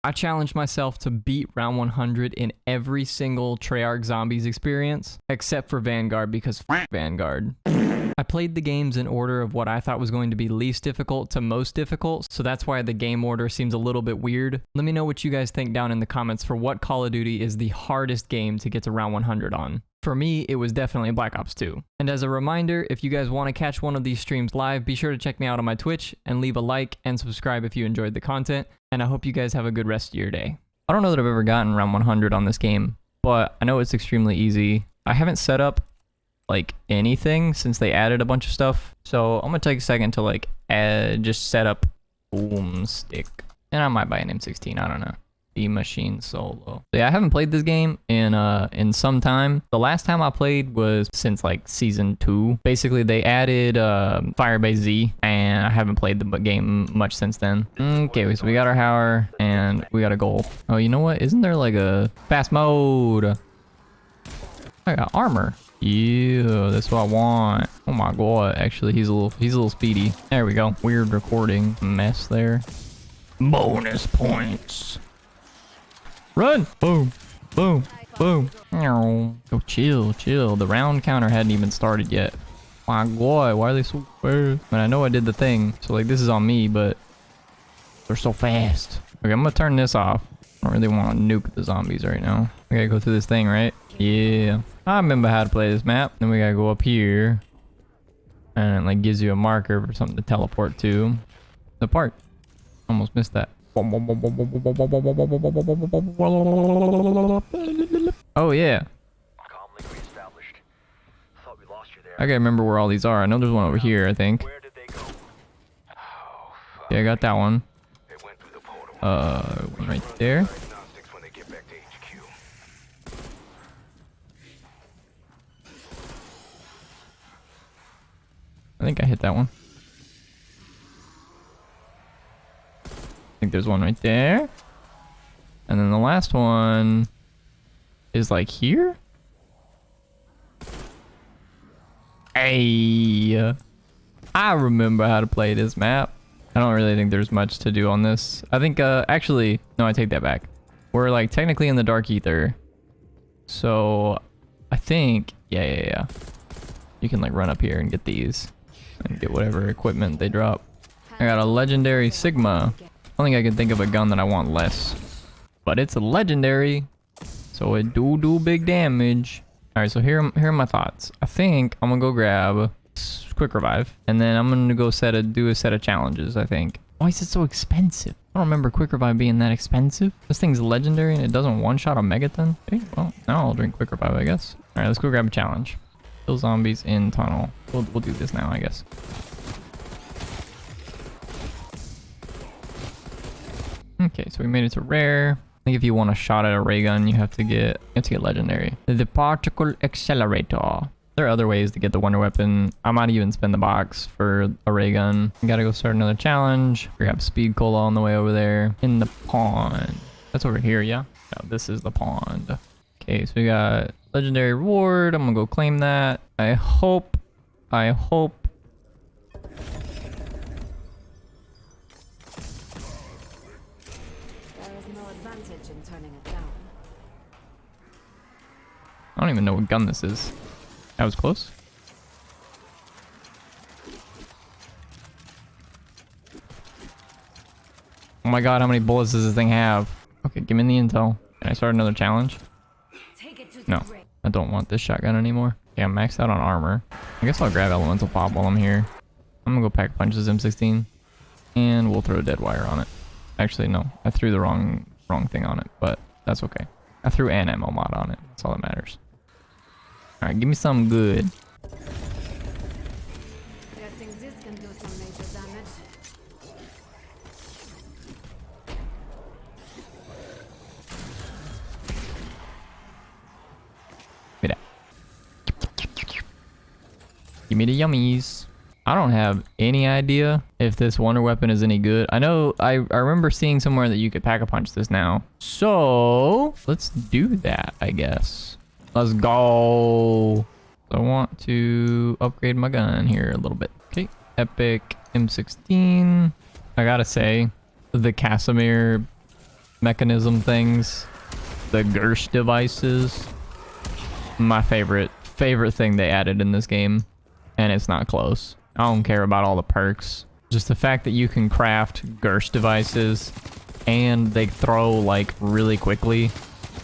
I challenged myself to beat round 100 in every single Treyarch Zombies experience, except for Vanguard because Vanguard. I played the games in order of what I thought was going to be least difficult to most difficult, so that's why the game order seems a little bit weird. Let me know what you guys think down in the comments for what Call of Duty is the hardest game to get to round 100 on. For me, it was definitely Black Ops 2. And as a reminder, if you guys want to catch one of these streams live, be sure to check me out on my Twitch and leave a like and subscribe if you enjoyed the content, and I hope you guys have a good rest of your day. I don't know that I've ever gotten round 100 on this game, but I know it's extremely easy. I haven't set up like anything since they added a bunch of stuff, so I'm gonna take a second to like just set up boomstick, and I might buy an M16. I don't know. The machine solo. So yeah, I haven't played this game in some time. The last time I played was since like season 2. Basically, they added Firebase Z, and I haven't played the game much since then. Okay, so we got our Hauer and we got a goal. Oh, you know what? Isn't there like a fast mode? I got armor. Yeah, that's what I want. Oh my god, actually he's a little speedy. There we go. Weird recording mess there. Bonus points. Run! Boom, boom, boom. Oh, chill. The round counter hadn't even started yet. My god, why are they so fast? I mean, I know I did the thing, so like this is on me, but they're so fast. Okay, I'm gonna turn this off. I don't really want to nuke the zombies right now. I gotta go through this thing, right? Yeah. I remember how to play this map. Then we gotta go up here. And it like gives you a marker for something to teleport to. The park. Almost missed that. Oh yeah. I gotta remember where all these are. I know there's one over here, I think. Yeah, I got that one. One right there. I think I hit that one. I think there's one right there. And then the last one is like here. Hey, I remember how to play this map. I don't really think there's much to do on this. I think, actually, no, I take that back. We're like technically in the dark ether. So I think, yeah. You can like run up here and get these and get whatever equipment they drop. I got a legendary Sigma. I don't think I can think of a gun that I want less, but it's a legendary, so it do big damage. All right, so here are my thoughts. I think I'm gonna go grab quick revive, and then I'm gonna go do a set of challenges. I think. Why is it so expensive? I don't remember quick revive being that expensive. This thing's legendary and it doesn't one-shot a megaton. Okay, well now I'll drink quick revive, I guess. All right, let's go grab a challenge. Kill zombies in tunnel. We'll do this now, I guess. Okay, so we made it to rare. I think if you want a shot at a ray gun, you have to get legendary. The particle accelerator. There are other ways to get the wonder weapon. I might even spend the box for a ray gun. Gotta go start another challenge. Grab speed cola on the way over there. In the pond. That's over here, yeah? No, this is the pond. Okay, so we got legendary reward. I'm gonna go claim that. I hope. I don't even know what gun this is. That was close. Oh my god, how many bullets does this thing have? Okay, give me the intel. Can I start another challenge? No, I don't want this shotgun anymore. Okay, I'm maxed out on armor. I guess I'll grab elemental pop while I'm here. I'm gonna go pack punch this M16. And we'll throw a dead wire on it. Actually, no. I threw the wrong thing on it, but that's okay. I threw an ammo mod on it. That's all that matters. Alright, give me something good. Guessing this can do some major damage. Give me that. Give me the yummies. I don't have any idea if this wonder weapon is any good. I know I remember seeing somewhere that you could pack a punch this now. So let's do that, I guess. Let's go. I want to upgrade my gun here a little bit. Okay, epic M16. I gotta say, the Casimir mechanism things. The Gersh devices. My favorite thing they added in this game. And it's not close. I don't care about all the perks. Just the fact that you can craft Gersh devices and they throw like really quickly.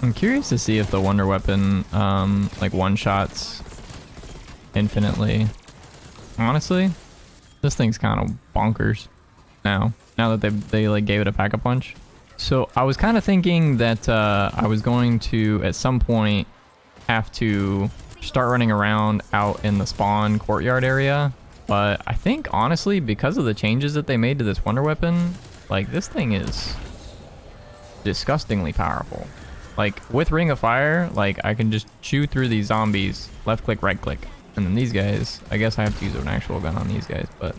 I'm curious to see if the Wonder Weapon like one-shots infinitely. Honestly, this thing's kind of bonkers now that they like gave it a pack-a-punch. So I was kind of thinking that I was going to at some point have to start running around out in the spawn courtyard area, but I think honestly because of the changes that they made to this Wonder Weapon, like this thing is disgustingly powerful. Like with Ring of Fire, like I can just chew through these zombies, left click, right click. And then these guys, I guess I have to use an actual gun on these guys, but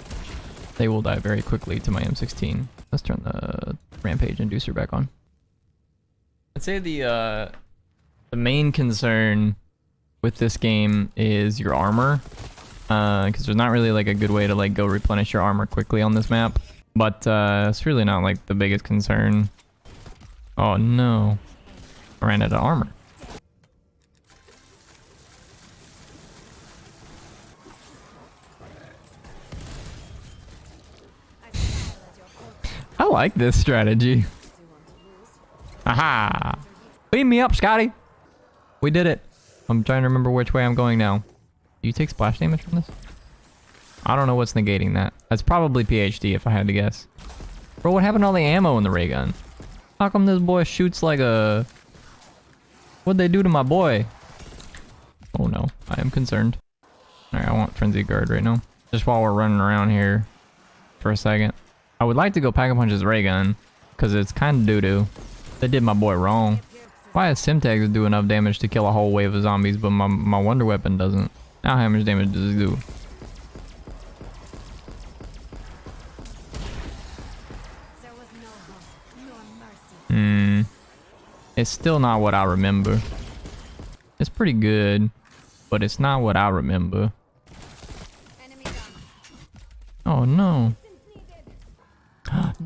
they will die very quickly to my M16. Let's turn the Rampage Inducer back on. I'd say the main concern with this game is your armor, because there's not really like a good way to like go replenish your armor quickly on this map. But it's really not like the biggest concern. Oh no, I ran out of armor. I like this strategy. Aha! Beam me up, Scotty! We did it. I'm trying to remember which way I'm going now. Do you take splash damage from this? I don't know what's negating that. That's probably PhD if I had to guess. Bro, what happened to all the ammo in the ray gun? How come this boy shoots like a... What'd they do to my boy? Oh no, I am concerned. Alright, I want Frenzy Guard right now. Just while we're running around here for a second. I would like to go Pack-a-Punch's ray gun, because it's kind of doo-doo. They did my boy wrong. Why does Simtex do enough damage to kill a whole wave of zombies, but my Wonder Weapon doesn't? Now how much damage does it do? It's still not what I remember. It's pretty good, but it's not what I remember. Oh no.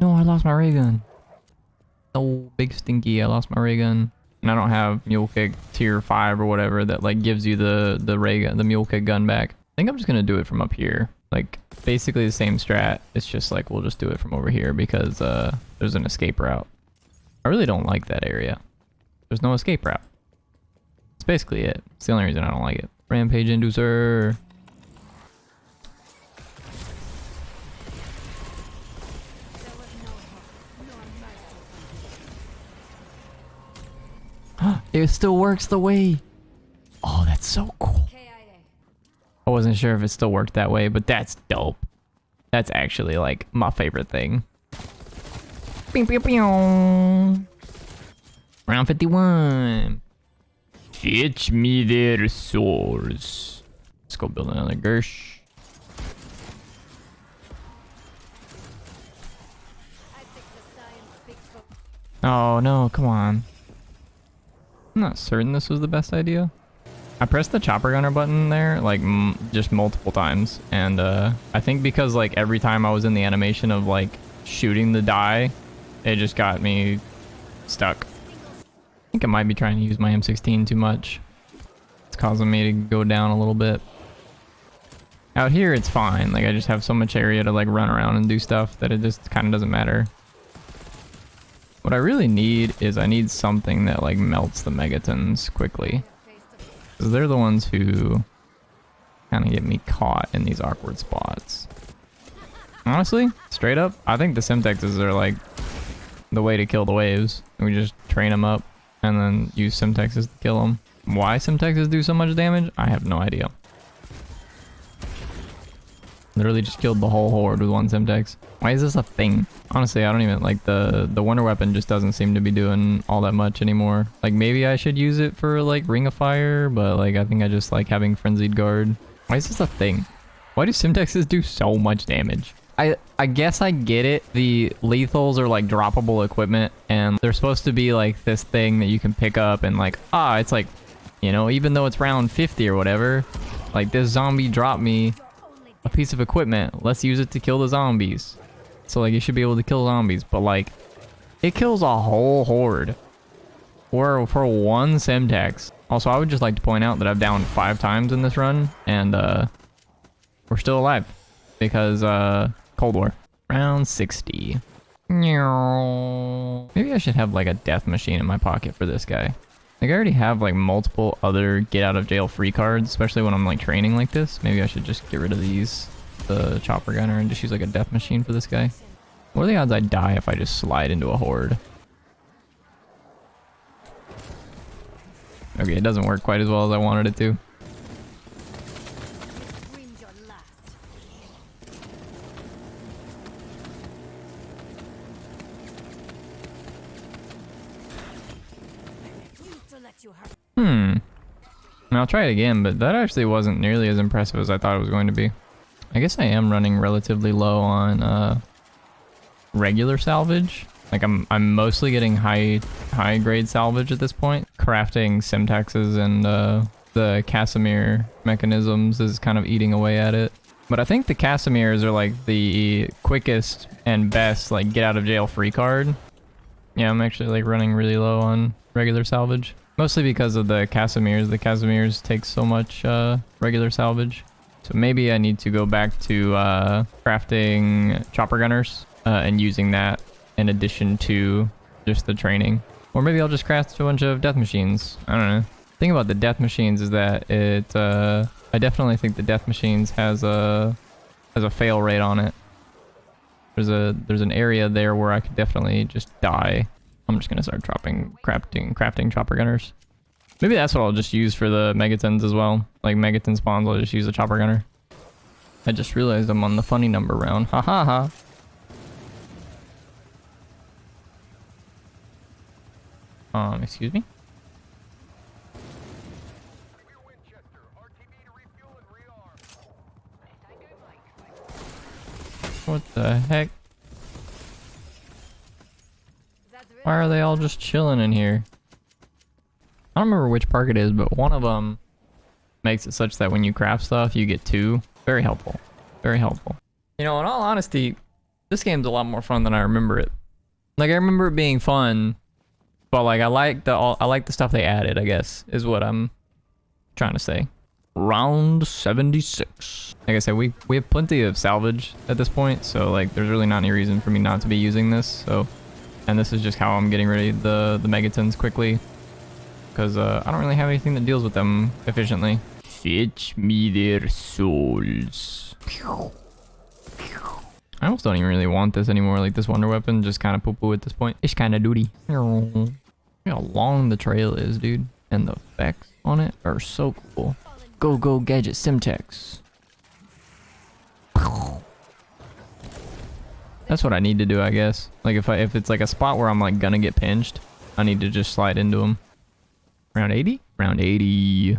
No, I lost my ray gun. Oh, big stinky, I lost my ray gun. And I don't have Mule Kick tier 5 or whatever that like gives you the ray gun, the Mule Kick gun back. I think I'm just gonna do it from up here. Like basically the same strat. It's just like we'll just do it from over here because there's an escape route. I really don't like that area. There's no escape route. That's basically it. It's the only reason I don't like it. Rampage Inducer. It still works the way. Oh, that's so cool. I wasn't sure if it still worked that way, but that's dope. That's actually like my favorite thing. Pew, pew, pew. Round 51. Fetch me their swords. Let's go build another Gersh. Oh no, come on. I'm not certain this was the best idea. I pressed the chopper gunner button there like just multiple times, and I think because like every time I was in the animation of like shooting the die, it just got me stuck. I think I might be trying to use my M16 too much. It's causing me to go down a little bit. Out here it's fine, like I just have so much area to like run around and do stuff that it just kind of doesn't matter. What I really need is I need something that like melts the megatons quickly. Because they're the ones who kind of get me caught in these awkward spots. Honestly, straight up, I think the Simtexes are like the way to kill the waves. We just train them up and then use Simtexes to kill them. Why Simtexes do so much damage, I have no idea. Literally just killed the whole horde with one Simtex. Why is this a thing? Honestly, I don't even like the Wonder Weapon just doesn't seem to be doing all that much anymore. Like maybe I should use it for like Ring of Fire, but like I think I just like having Frenzied Guard. Why is this a thing? Why do Simtexes do so much damage? I guess I get it. The lethals are like droppable equipment and they're supposed to be like this thing that you can pick up and like, it's like, you know, even though it's round 50 or whatever, like this zombie dropped me a piece of equipment. Let's use it to kill the zombies. So like you should be able to kill zombies, but like It kills a whole horde for one Semtex. Also, I would just like to point out that I've downed 5 times in this run, and we're still alive because Cold War. Round 60. Maybe I should have like a death machine in my pocket for this guy. Like I already have like multiple other get out of jail free cards, especially when I'm like training like this. Maybe I should just get rid of these, the chopper gunner, and just use like a death machine for this guy. What are the odds I die if I just slide into a horde? Okay, it doesn't work quite as well as I wanted it to. Screamed your last. Pleased to let you hurt. I mean, I'll try it again, but that actually wasn't nearly as impressive as I thought it was going to be. I guess I am running relatively low on regular salvage. Like I'm mostly getting high grade salvage at this point. Crafting Semtexes and the Casimir mechanisms is kind of eating away at it. But I think the Casimirs are like the quickest and best like get out of jail free card. Yeah, I'm actually like running really low on regular salvage. Mostly because of the Casimirs. The Casimirs take so much regular salvage. So maybe I need to go back to crafting chopper gunners and using that in addition to just the training. Or maybe I'll just craft a bunch of death machines. I don't know. The thing about the death machines is that it I definitely think the death machines has a fail rate on it. There's an area there where I could definitely just die. I'm just gonna start crafting chopper gunners. Maybe that's what I'll just use for the megatons as well. Like megaton spawns, I'll just use a chopper gunner. I just realized I'm on the funny number round. Ha ha ha. Excuse me? What the heck? Why are they all just chilling in here? I don't remember which perk it is, but one of them makes it such that when you craft stuff, you get 2. Very helpful. Very helpful. You know, in all honesty, this game's a lot more fun than I remember it. Like, I remember it being fun, but like I like the stuff they added, I guess, is what I'm trying to say. Round 76. Like I said, we have plenty of salvage at this point, so like there's really not any reason for me not to be using this. So, and this is just how I'm getting rid of the megatons quickly, because I don't really have anything that deals with them efficiently. Fetch me their souls. I almost don't even really want this anymore. Like this wonder weapon just kind of poo-poo at this point. It's kind of duty. Look how long the trail is, dude. And the effects on it are so cool. Go gadget Simtex. That's what I need to do, I guess. Like if it's like a spot where I'm like gonna get pinched, I need to just slide into them. Round 80? Round 80. I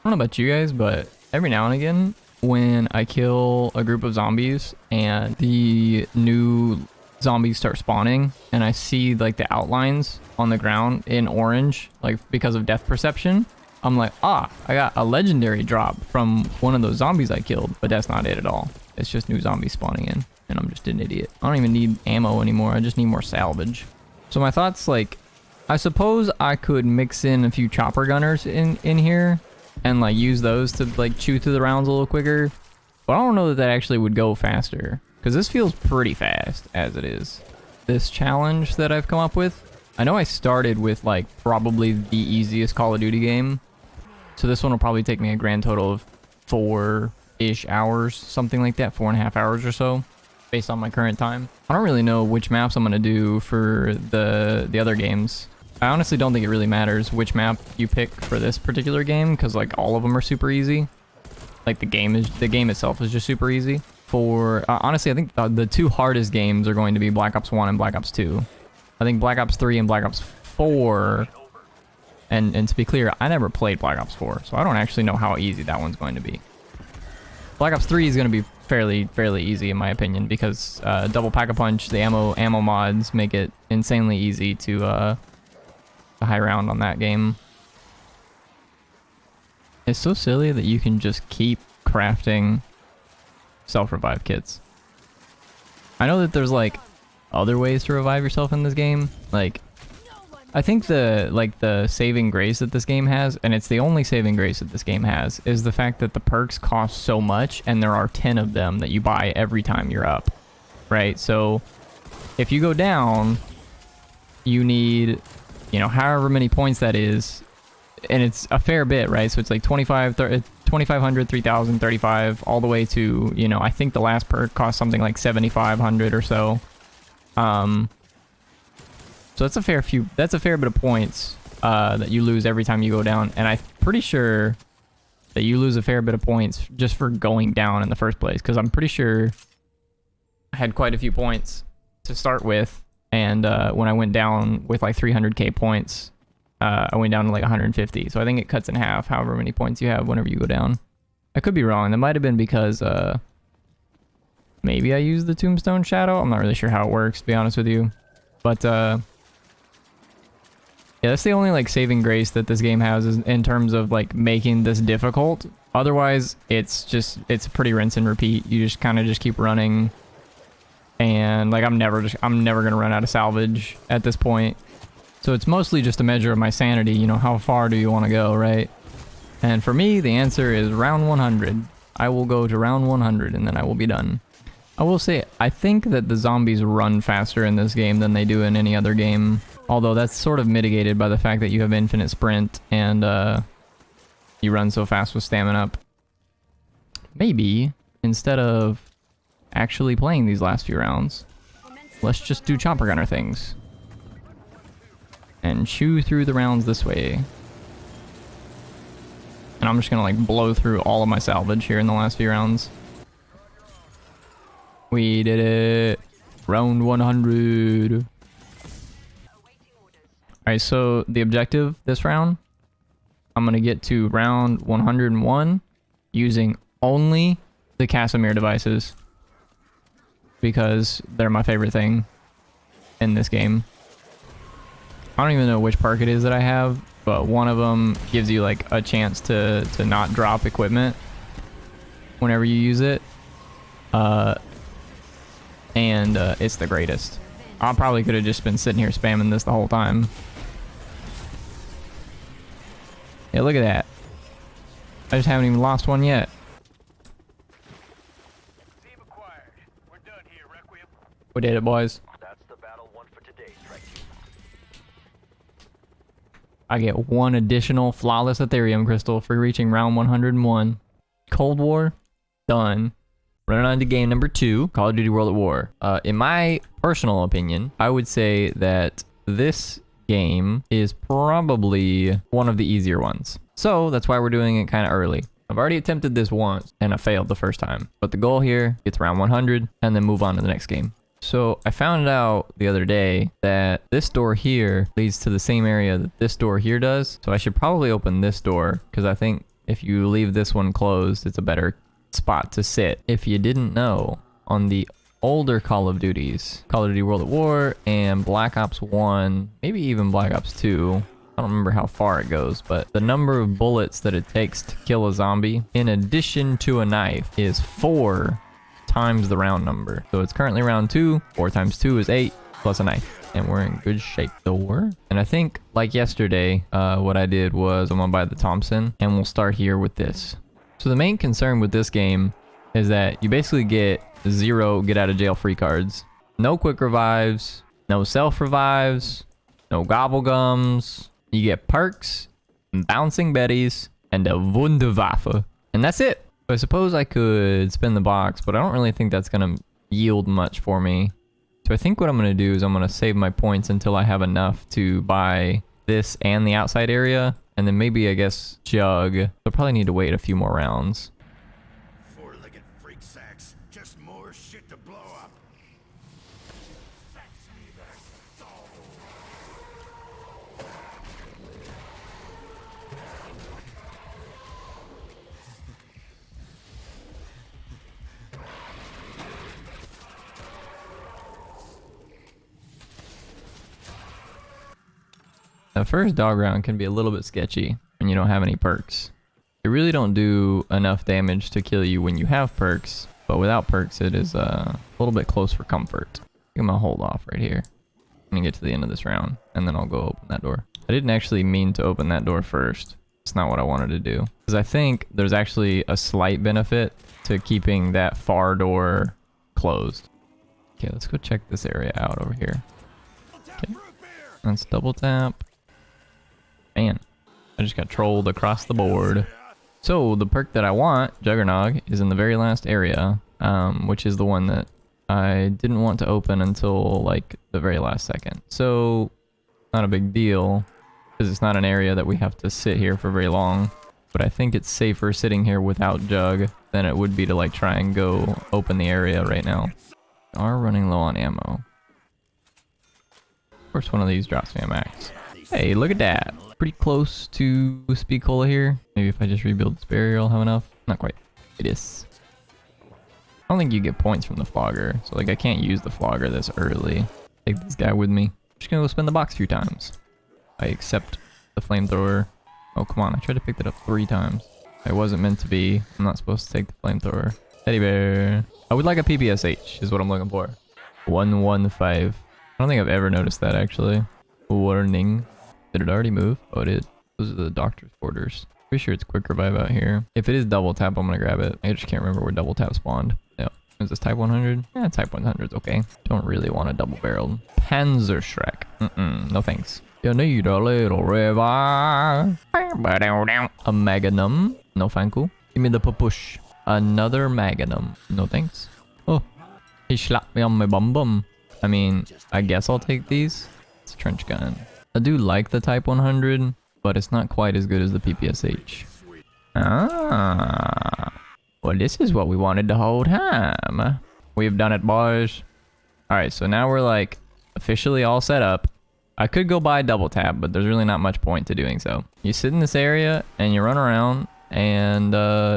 don't know about you guys, but every now and again, when I kill a group of zombies and the new zombies start spawning and I see like the outlines on the ground in orange, like because of death perception, I'm like, I got a legendary drop from one of those zombies I killed, but that's not it at all. It's just new zombies spawning in and I'm just an idiot. I don't even need ammo anymore. I just need more salvage. So my thoughts, like, I suppose I could mix in a few chopper gunners in here and like use those to like chew through the rounds a little quicker, but I don't know that actually would go faster because this feels pretty fast as it is. This challenge that I've come up with, I know I started with like probably the easiest Call of Duty game, so this one will probably take me a grand total of 4-ish hours, something like that, 4.5 hours or so, based on my current time. I don't really know which maps I'm gonna do for the other games. I honestly don't think it really matters which map you pick for this particular game, because like all of them are super easy. Like the game itself is just super easy. For honestly, I think the 2 hardest games are going to be Black Ops 1 and Black Ops 2. I think Black Ops 3 and Black Ops 4, and to be clear, I never played Black Ops 4, so I don't actually know how easy that one's going to be. Black Ops 3 is going to be fairly easy in my opinion, because double pack-a-punch, the ammo mods make it insanely easy to high round on that game. It's so silly that you can just keep crafting self-revive kits. I know that there's like other ways to revive yourself in this game. Like, I think the saving grace that this game has, and it's the only saving grace that this game has, is the fact that the perks cost so much, and there are 10 of them that you buy every time you're up, right? So if you go down, you need, you know, however many points that is, and it's a fair bit, right? So it's like 2,500, 3,000, 35, all the way to, you know, I think the last perk cost something like 7,500 or so. So that's a fair bit of points that you lose every time you go down, and I'm pretty sure that you lose a fair bit of points just for going down in the first place, because I'm pretty sure I had quite a few points to start with, and when I went down with like 300k points, I went down to like 150, so I think it cuts in half however many points you have whenever you go down. I could be wrong. That might have been because maybe I used the Tombstone Shadow. I'm not really sure how it works, to be honest with you, but yeah, that's the only like saving grace that this game has, is in terms of like making this difficult. Otherwise, it's pretty rinse and repeat. You just kind of just keep running, and like I'm never gonna run out of salvage at this point. So it's mostly just a measure of my sanity. You know, how far do you want to go, right? And for me, the answer is round 100. I will go to round 100, and then I will be done. I will say, I think that the zombies run faster in this game than they do in any other game. Although that's sort of mitigated by the fact that you have infinite sprint and you run so fast with stamina up. Maybe, instead of actually playing these last few rounds, let's just do chopper gunner things. And chew through the rounds this way. And I'm just gonna like blow through all of my salvage here in the last few rounds. We did it! Round 100! Alright, so the objective this round, I'm going to get to round 101 using only the Casimir devices, because they're my favorite thing in this game. I don't even know which perk it is that I have, but one of them gives you like a chance to not drop equipment whenever you use it. And it's the greatest. I probably could have just been sitting here spamming this the whole time. Yeah, look at that. I just haven't even lost one yet. We're done here, Requiem. We did it, boys. That's the battle won for today, Strike Team. I get one additional flawless Ethereum crystal for reaching round 101. Cold War, done. Running on to game number 2, Call of Duty World at War. In my personal opinion, I would say that this game is probably one of the easier ones. So that's why we're doing it kind of early. I've already attempted this once and I failed the first time. But the goal here, gets round 100 and then move on to the next game. So I found out the other day that this door here leads to the same area that this door here does. So I should probably open this door, because I think if you leave this one closed, it's a better spot to sit. If you didn't know, on the older Call of Duties, Call of Duty World at War and Black Ops 1, maybe even Black Ops 2, I don't remember how far it goes, but the number of bullets that it takes to kill a zombie, in addition to a knife, is 4 times the round number. So it's currently round 2, 4 times 2 is 8, plus a knife. And we're in good shape. Door. And I think, like yesterday, what I did was I'm gonna buy the Thompson, and we'll start here with this. So the main concern with this game is that you basically get 0 get out of jail free cards. No quick revives, no self revives, no gobble gums. You get perks, bouncing betties, and a Wunderwaffe. And that's it. I suppose I could spin the box, but I don't really think that's going to yield much for me. So I think what I'm going to do is I'm going to save my points until I have enough to buy this and the outside area. And then maybe, I guess, Jug. I'll probably need to wait a few more rounds. Four-legged freak sacks. Just more shit to blow up. The first dog round can be a little bit sketchy when you don't have any perks. They really don't do enough damage to kill you when you have perks, but without perks it is a little bit close for comfort. I'm gonna hold off right here. I'm gonna get to the end of this round, and then I'll go open that door. I didn't actually mean to open that door first. It's not what I wanted to do. Because I think there's actually a slight benefit to keeping that far door closed. Okay, let's go check this area out over here. Okay, let's double tap. Man, I just got trolled across the board. So the perk that I want, Juggernog, is in the very last area, which is the one that I didn't want to open until like the very last second. So not a big deal because it's not an area that we have to sit here for very long. But I think it's safer sitting here without Jug than it would be to like try and go open the area right now. We are running low on ammo. Of course, one of these drops me a max. Hey, look at that. Pretty close to Speed Cola here. Maybe if I just rebuild this barrier, I'll have enough. Not quite. It is. I don't think you get points from the flogger. So like I can't use the flogger this early. Take this guy with me. I'm just gonna go spin the box a few times. I accept the flamethrower. Oh, come on. I tried to pick that up 3 times. It wasn't meant to be. I'm not supposed to take the flamethrower. Teddy bear. I would like a PPSH is what I'm looking for. 115. I don't think I've ever noticed that actually. Warning. Did it already move? Oh, it did. Those are the doctor's quarters. Pretty sure it's quick revive out here. If it is double tap, I'm gonna grab it. I just can't remember where double tap spawned. Yeah. Is this type 100? Yeah, type 100's okay. Don't really want a double barreled. Panzer Shrek. No thanks. You need a little river. A Magnum. No thank you. Give me the push. Another Magnum. No thanks. Oh. He slapped me on my bum bum. I mean, I guess I'll take these. It's a trench gun. I do like the Type 100, but it's not quite as good as the PPSH. Ah. Well, this is what we wanted the whole time. We've done it, boys. Alright, so now we're like officially all set up. I could go buy double tap, but there's really not much point to doing so. You sit in this area and you run around and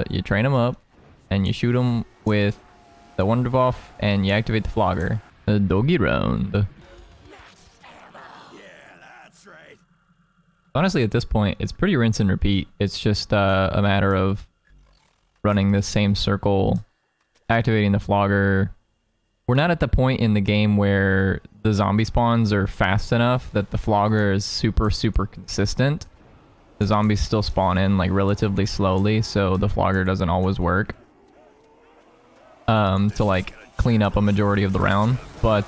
you train them up and you shoot them with the Wunderwaffe and you activate the flogger. The doggy round. Honestly, at this point, it's pretty rinse and repeat. It's just a matter of running this same circle, activating the flogger. We're not at the point in the game where the zombie spawns are fast enough that the flogger is super consistent. The zombies still spawn in like relatively slowly, so the flogger doesn't always work to like clean up a majority of the round. But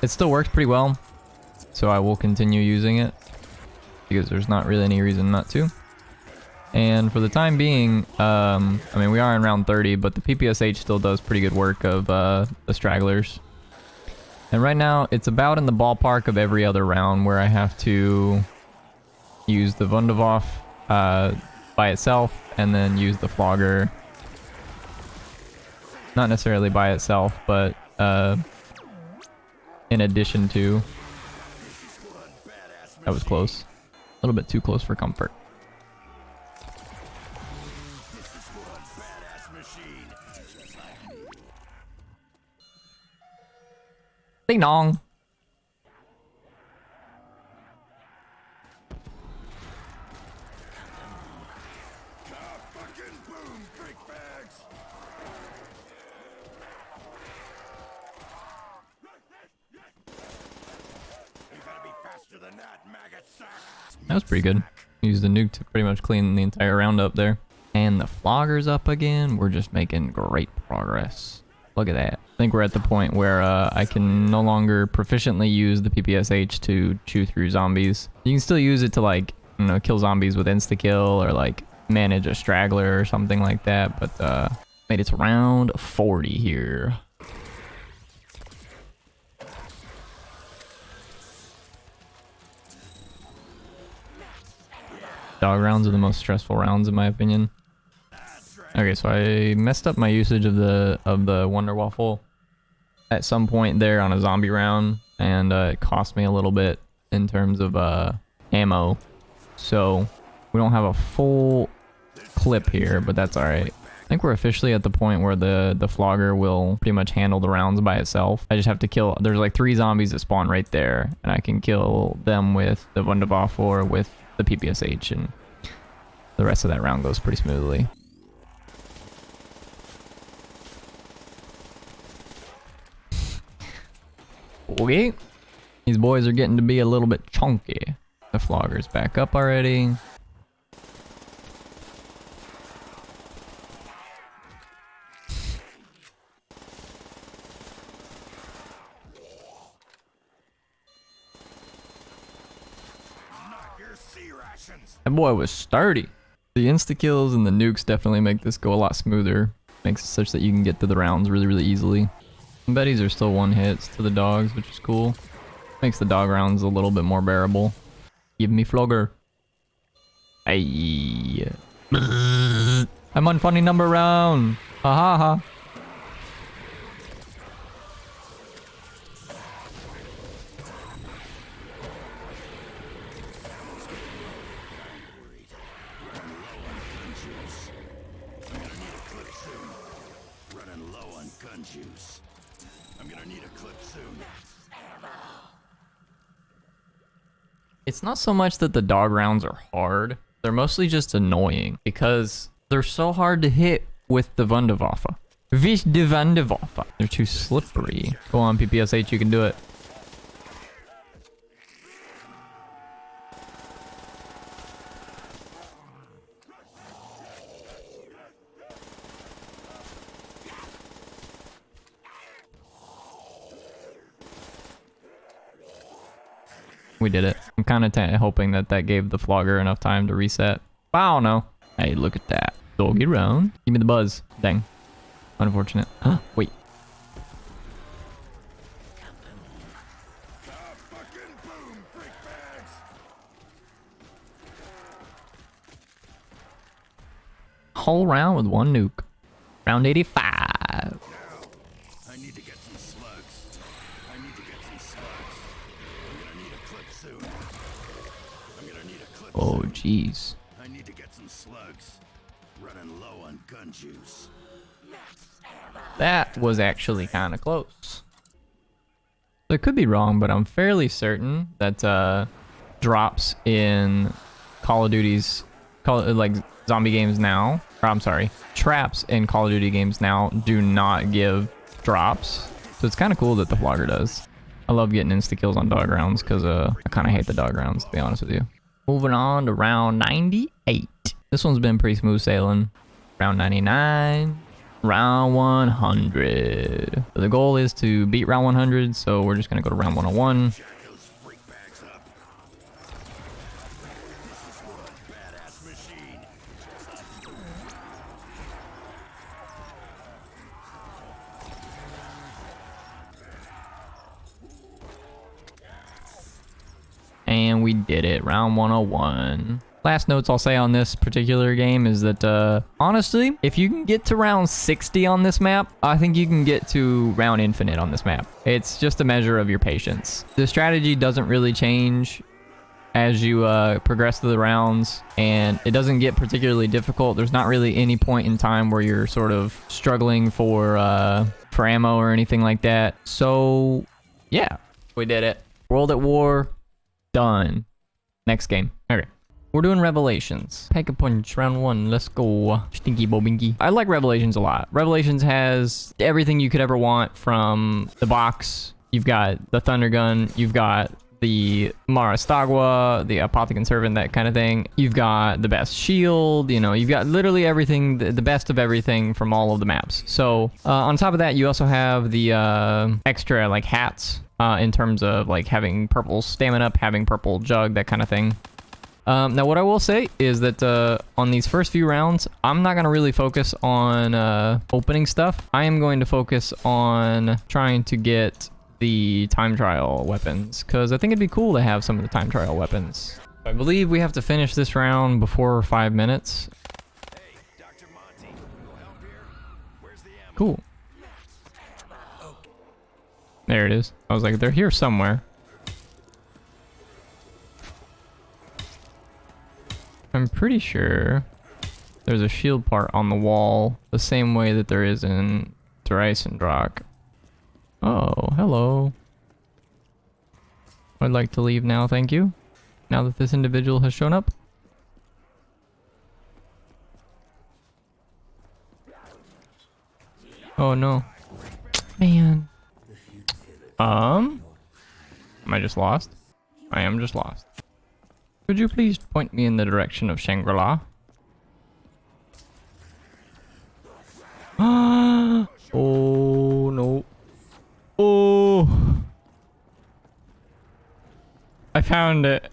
it still works pretty well, so I will continue using it because there's not really any reason not to. And for the time being, I mean, we are in round 30, but the PPSH still does pretty good work of the stragglers. And right now, it's about in the ballpark of every other round where I have to use the Wunderwaffe by itself and then use the flogger. Not necessarily by itself, but in addition to. That was close. A little bit too close for comfort. Ding dong. That was pretty good. Used the nuke to pretty much clean the entire round up there. And the flogger's up again. We're just making great progress. Look at that. I think we're at the point where I can no longer proficiently use the PPSH to chew through zombies. You can still use it to like, you know, kill zombies with insta-kill or like manage a straggler or something like that. But made it to round 40 here. Dog rounds are the most stressful rounds in my opinion. Okay, so I messed up my usage of the Wunderwaffe at some point there on a zombie round, and it cost me a little bit in terms of ammo. So we don't have a full clip here, but that's all right. I think we're officially at the point where the flogger will pretty much handle the rounds by itself. I just have to kill. There's like 3 zombies that spawn right there, and I can kill them with the Wunderwaffe or with the PPSH, and the rest of that round goes pretty smoothly. boy. These boys are getting to be a little bit chunky. The flogger's back up already. Your sea rations. That boy was sturdy. The insta-kills and the nukes definitely make this go a lot smoother. Makes it such that you can get to the rounds really, really easily. Betties are still one hits to the dogs, which is cool. Makes the dog rounds a little bit more bearable. Give me flogger. Hey. I'm on funny number round. Ha ha ha. Running low on gun juice. I'm gonna need a clip soon. It's not so much that the dog rounds are hard. They're mostly just annoying because they're so hard to hit with the Wunderwaffe. With the Wunderwaffe. They're too slippery. Go on, PPSH, you can do it. We did it. I'm kind of hoping that that gave the flogger enough time to reset. I don't know. Hey, look at that. Doggy round. Give me the buzz. Dang. Unfortunate. Huh, wait. Whole round with one nuke. Round 85. I need to get some slugs. I need to get some slugs. I'm gonna need a clip soon. I'm gonna need a clip Oh, soon. jeez. I need to get some slugs. Running low on gun juice. That was actually kind of close. I could be wrong, but I'm fairly certain that drops in Call of Duty's like zombie games now, or I'm sorry, traps in Call of Duty games now do not give drops. So it's kind of cool that the flogger does. I love getting insta kills on dog rounds because I kind of hate the dog rounds, to be honest with you. Moving on to round 98. This one's been pretty smooth sailing. Round 99. Round 100. So the goal is to beat round 100, so we're just going to go to round 101. Jack those freak bags up. This is one badass machine. And we did it. Round 101. Last notes I'll say on this particular game is that, honestly, if you can get to round 60 on this map, I think you can get to round infinite on this map. It's just a measure of your patience. The strategy doesn't really change as you progress through the rounds, and it doesn't get particularly difficult. There's not really any point in time where you're sort of struggling for ammo or anything like that. So, yeah, we did it. World at War, done. Next game. Okay. We're doing Revelations. Pack a punch, round 1, let's go. Stinky bobinky. I like Revelations a lot. Revelations has everything you could ever want from the box. You've got the Thunder Gun, you've got the Marastagua, the Apothecon Servant, that kind of thing. You've got the best shield, you know, you've got literally everything, the best of everything from all of the maps. So on top of that, you also have the extra like hats in terms of like having purple stamina up, having purple jug, that kind of thing. Now, what I will say is that on these first few rounds, I'm not going to really focus on opening stuff. I am going to focus on trying to get the time trial weapons, because I think it'd be cool to have some of the time trial weapons. I believe we have to finish this round before 5 minutes. Hey, Dr. Monty, no help here? Where's the ammo? Cool. There it is. I was like, they're here somewhere. I'm pretty sure there's a shield part on the wall the same way that there is in Dreisendrock. Oh, hello. I'd like to leave now, thank you. Now that this individual has shown up. Oh no. Man. Am I just lost? I am just lost. Could you please point me in the direction of Shangri-La? Oh no. Oh. I found it.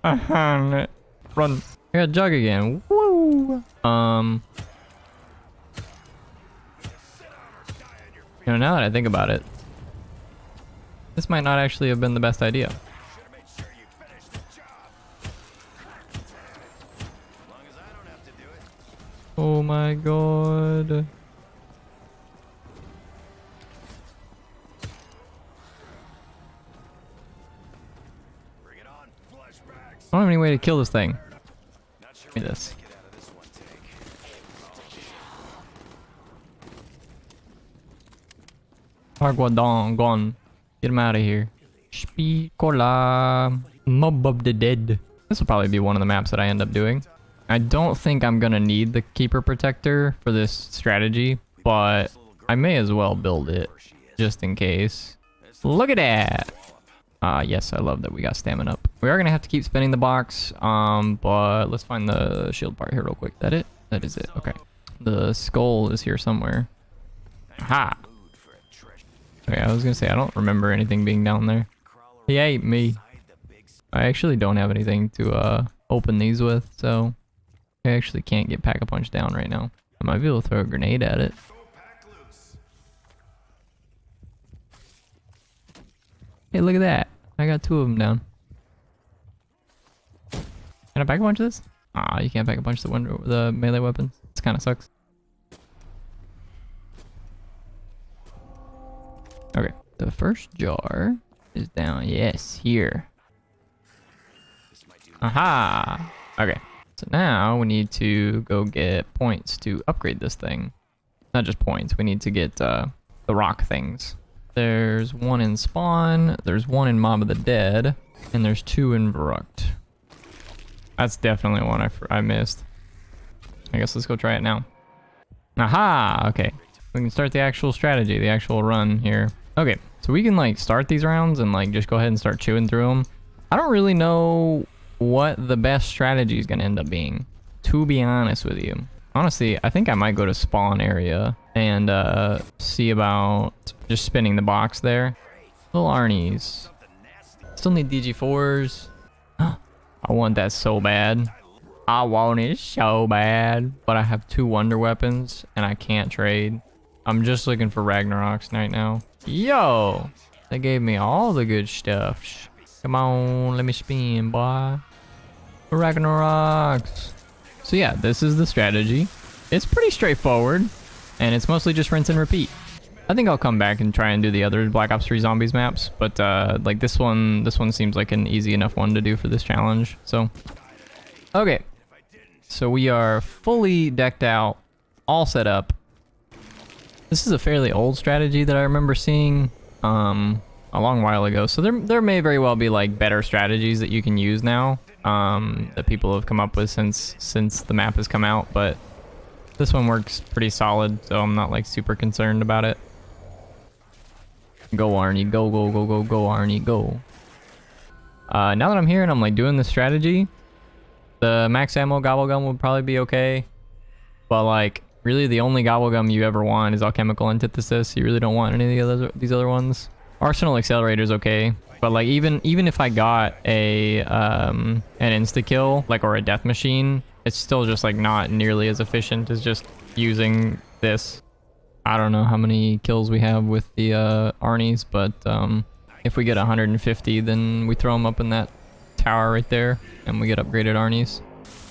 I found it. Run. I got Jug again. Woo. You know, now that I think about it, this might not actually have been the best idea. Should've made sure you finished the job. As long as I don't have to do it. Oh my god. Bring it on, flashbacks. I don't have any way to kill this thing. Not sure Give me what this. to get out of this one take. Arguadon, gone. Get him out of here. Spicola. Mob of the Dead. This will probably be one of the maps that I end up doing. I don't think I'm gonna need the Keeper Protector for this strategy, but I may as well build it just in case. Look at that. Yes, I love that we got stamina up. We are gonna have to keep spinning the box, but let's find the shield part here real quick. That it? That is it. Okay. The skull is here somewhere. Aha. Okay, I was gonna say I don't remember anything being down there. He ate me. I actually don't have anything to open these with, so I actually can't get Pack-a-Punch down right now. I might be able to throw a grenade at it. Hey, look at that. I got 2 of them down. Can I Pack-a-Punch this? Ah, you can't Pack-a-Punch the melee weapons. This kind of sucks. Okay, the first jar is down. Yes, here. Aha! Okay, so now we need to go get points to upgrade this thing. Not just points, we need to get the rock things. There's 1 in Spawn, there's 1 in Mob of the Dead, and there's 2 in Verruct. That's definitely one I missed. I guess let's go try it now. Aha! Okay, we can start the actual strategy, the actual run here. Okay, so we can like start these rounds and like just go ahead and start chewing through them. I don't really know what the best strategy is going to end up being, to be honest with you. Honestly, I think I might go to Spawn area and see about just spinning the box there. Little Arnie's. Still need DG4s. I want that so bad. I want it so bad. But I have 2 wonder weapons and I can't trade. I'm just looking for Ragnaroks right now. Yo! They gave me all the good stuff. Come on, let me spin, boy. Ragnaroks. So yeah, this is the strategy. It's pretty straightforward, and it's mostly just rinse and repeat. I think I'll come back and try and do the other Black Ops 3 Zombies maps, but like this one seems like an easy enough one to do for this challenge. So, okay. So we are fully decked out, all set up. This is a fairly old strategy that I remember seeing a long while ago. So there may very well be like better strategies that you can use now that people have come up with since the map has come out. But this one works pretty solid, so I'm not like super concerned about it. Go Arnie, go, go, go, go, go Arnie, go. Now that I'm here and I'm like doing this strategy, the max ammo gobble gum would probably be okay. But like really the only gobble gum you ever want is alchemical antithesis. You really don't want any of these other ones. Arsenal accelerator is okay, but like even if I got a an insta kill like or a death machine, it's still just like not nearly as efficient as just using this. I don't know how many kills we have with the Arnies, but if we get 150, then we throw them up in that tower right there, and we get upgraded Arnies.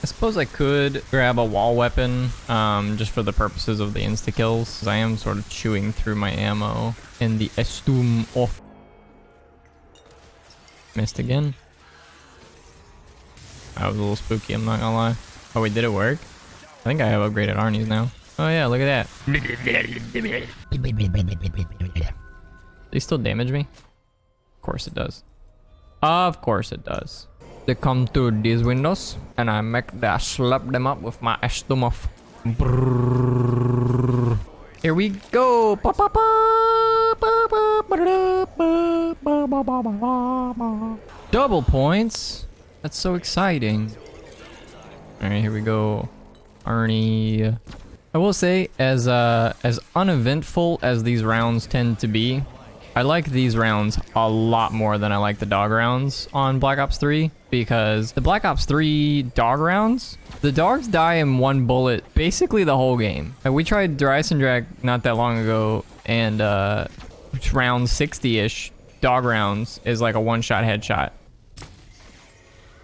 I suppose I could grab a wall weapon just for the purposes of the insta kills, because I am sort of chewing through my ammo in the Estum off. Missed again. That was a little spooky, I'm not gonna lie. Oh wait, did it work? I think I have upgraded Arnies now. Oh yeah, look at that. They still damage me? Of course it does. Of course it does. They come through these windows, and I slap them up with my Estumov. Here we go. Double points. That's so exciting. All right, here we go. Arnie. I will say, as uneventful as these rounds tend to be, I like these rounds a lot more than I like the dog rounds on Black Ops 3, because the Black Ops 3 dog rounds, the dogs die in one bullet basically the whole game. We tried Dryce and Drag not that long ago, and round 60-ish dog rounds is like a one-shot headshot.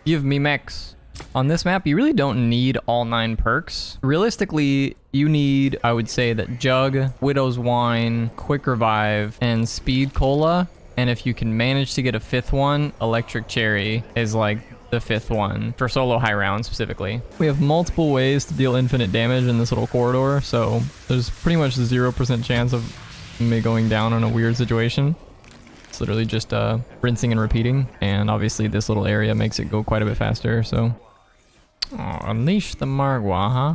Give me mechs. On this map, you really don't need all 9 perks. Realistically, you need, I would say, that Jug, Widow's Wine, Quick Revive, and Speed Cola. And if you can manage to get a 5th one, Electric Cherry is like the 5th one for solo high rounds specifically. We have multiple ways to deal infinite damage in this little corridor, so there's pretty much 0% chance of me going down in a weird situation. It's literally just rinsing and repeating, and obviously this little area makes it go quite a bit faster, so... Oh, unleash the Margwa, huh?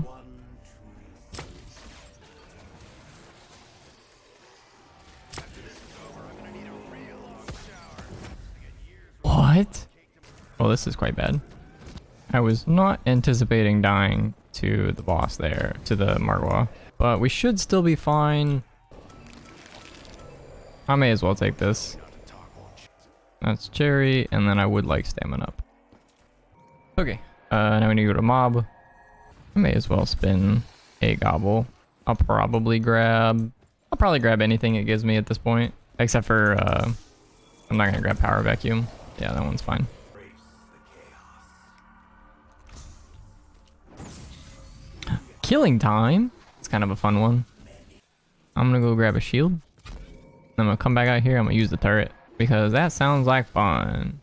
What? Well, this is quite bad. I was not anticipating dying to the boss there, to the Margwa, but we should still be fine. I may as well take this. That's cherry, and then I would like stamina up. Okay, now we need to go to mob. I may as well spin a gobble. I'll probably grab anything it gives me at this point, except for I'm not gonna grab power vacuum. Yeah, that one's fine. Killing time. It's kind of a fun one. I'm gonna go grab a shield. I'm gonna come back out here. I'm gonna use the turret because that sounds like fun.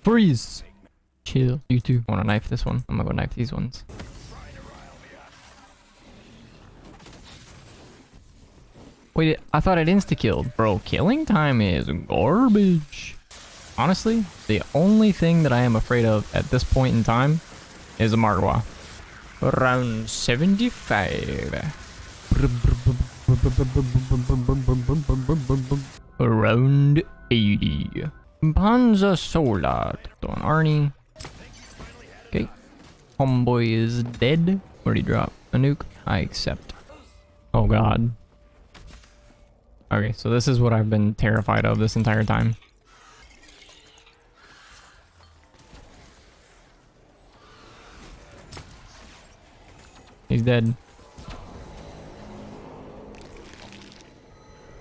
Freeze. Chill. You too. I wanna knife this one. I'm gonna go knife these ones. Wait, I thought it insta-killed. Bro, killing time is garbage. Honestly, the only thing that I am afraid of at this point in time is a Margwa. Round 75. Round 80. Panzer Solar. On Arnie. Okay. Homeboy is dead. Where'd he drop? A nuke? I accept. Oh god. Okay, so this is what I've been terrified of this entire time. He's dead.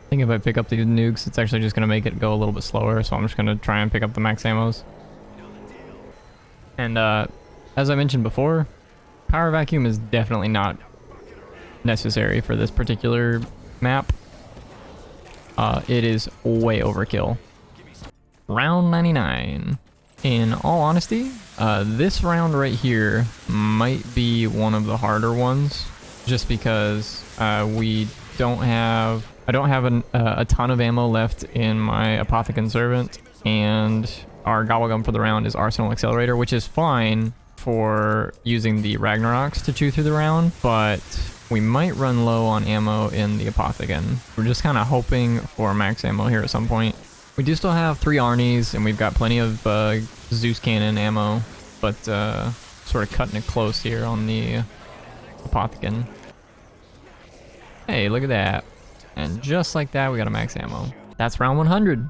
I think if I pick up these nukes, it's actually just going to make it go a little bit slower, so I'm just going to try and pick up the max ammos. And as I mentioned before, power vacuum is definitely not necessary for this particular map. It is way overkill. Round 99. In all honesty, this round right here might be one of the harder ones, just because I don't have a ton of ammo left in my Apothecon Servant, and our Gobblegum for the round is Arsenal Accelerator, which is fine for using the Ragnaroks to chew through the round, but we might run low on ammo in the Apothecon. We're just kind of hoping for max ammo here at some point. We do still have 3 Arnies, and we've got plenty of Zeus Cannon ammo, but sort of cutting it close here on the Apothecon. Hey, look at that. And just like that, we got a max ammo. That's round 100.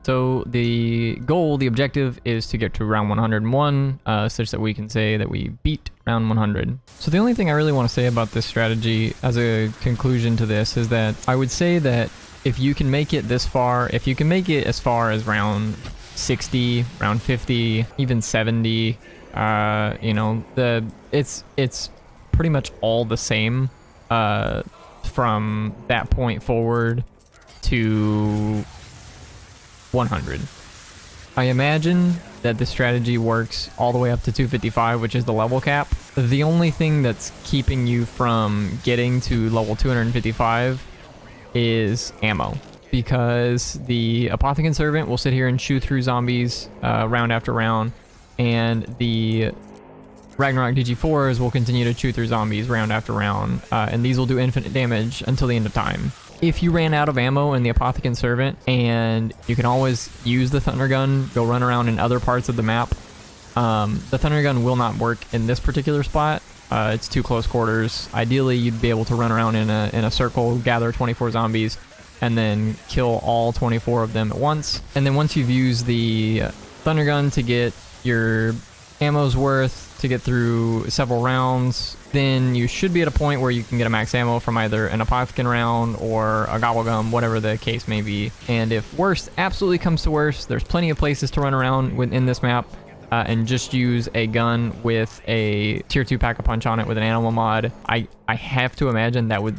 So the goal, the objective, is to get to round 101, such that we can say that we beat round 100. So the only thing I really want to say about this strategy as a conclusion to this is that I would say that if you can make it this far, if you can make it as far as round 60, round 50, even 70, you know, it's pretty much all the same from that point forward to 100. I imagine that this strategy works all the way up to 255, which is the level cap. The only thing that's keeping you from getting to level 255 is ammo, because the Apothecon Servant will sit here and chew through zombies round after round, and the Ragnarok DG4s will continue to chew through zombies round after round, and these will do infinite damage until the end of time. If you ran out of ammo in the Apothecant Servant, and you can always use the Thunder Gun, go run around in other parts of the map, the Thunder Gun will not work in this particular spot. It's too close quarters. Ideally, you'd be able to run around in a circle, gather 24 zombies, and then kill all 24 of them at once. And then once you've used the Thunder Gun to get your ammo's worth, to get through several rounds, then you should be at a point where you can get a max ammo from either an Apothecant round or a Gobblegum, whatever the case may be. And if worst absolutely comes to worst, there's plenty of places to run around within this map, and just use a gun with a tier 2 pack-a-punch on it with an animal mod. I have to imagine that would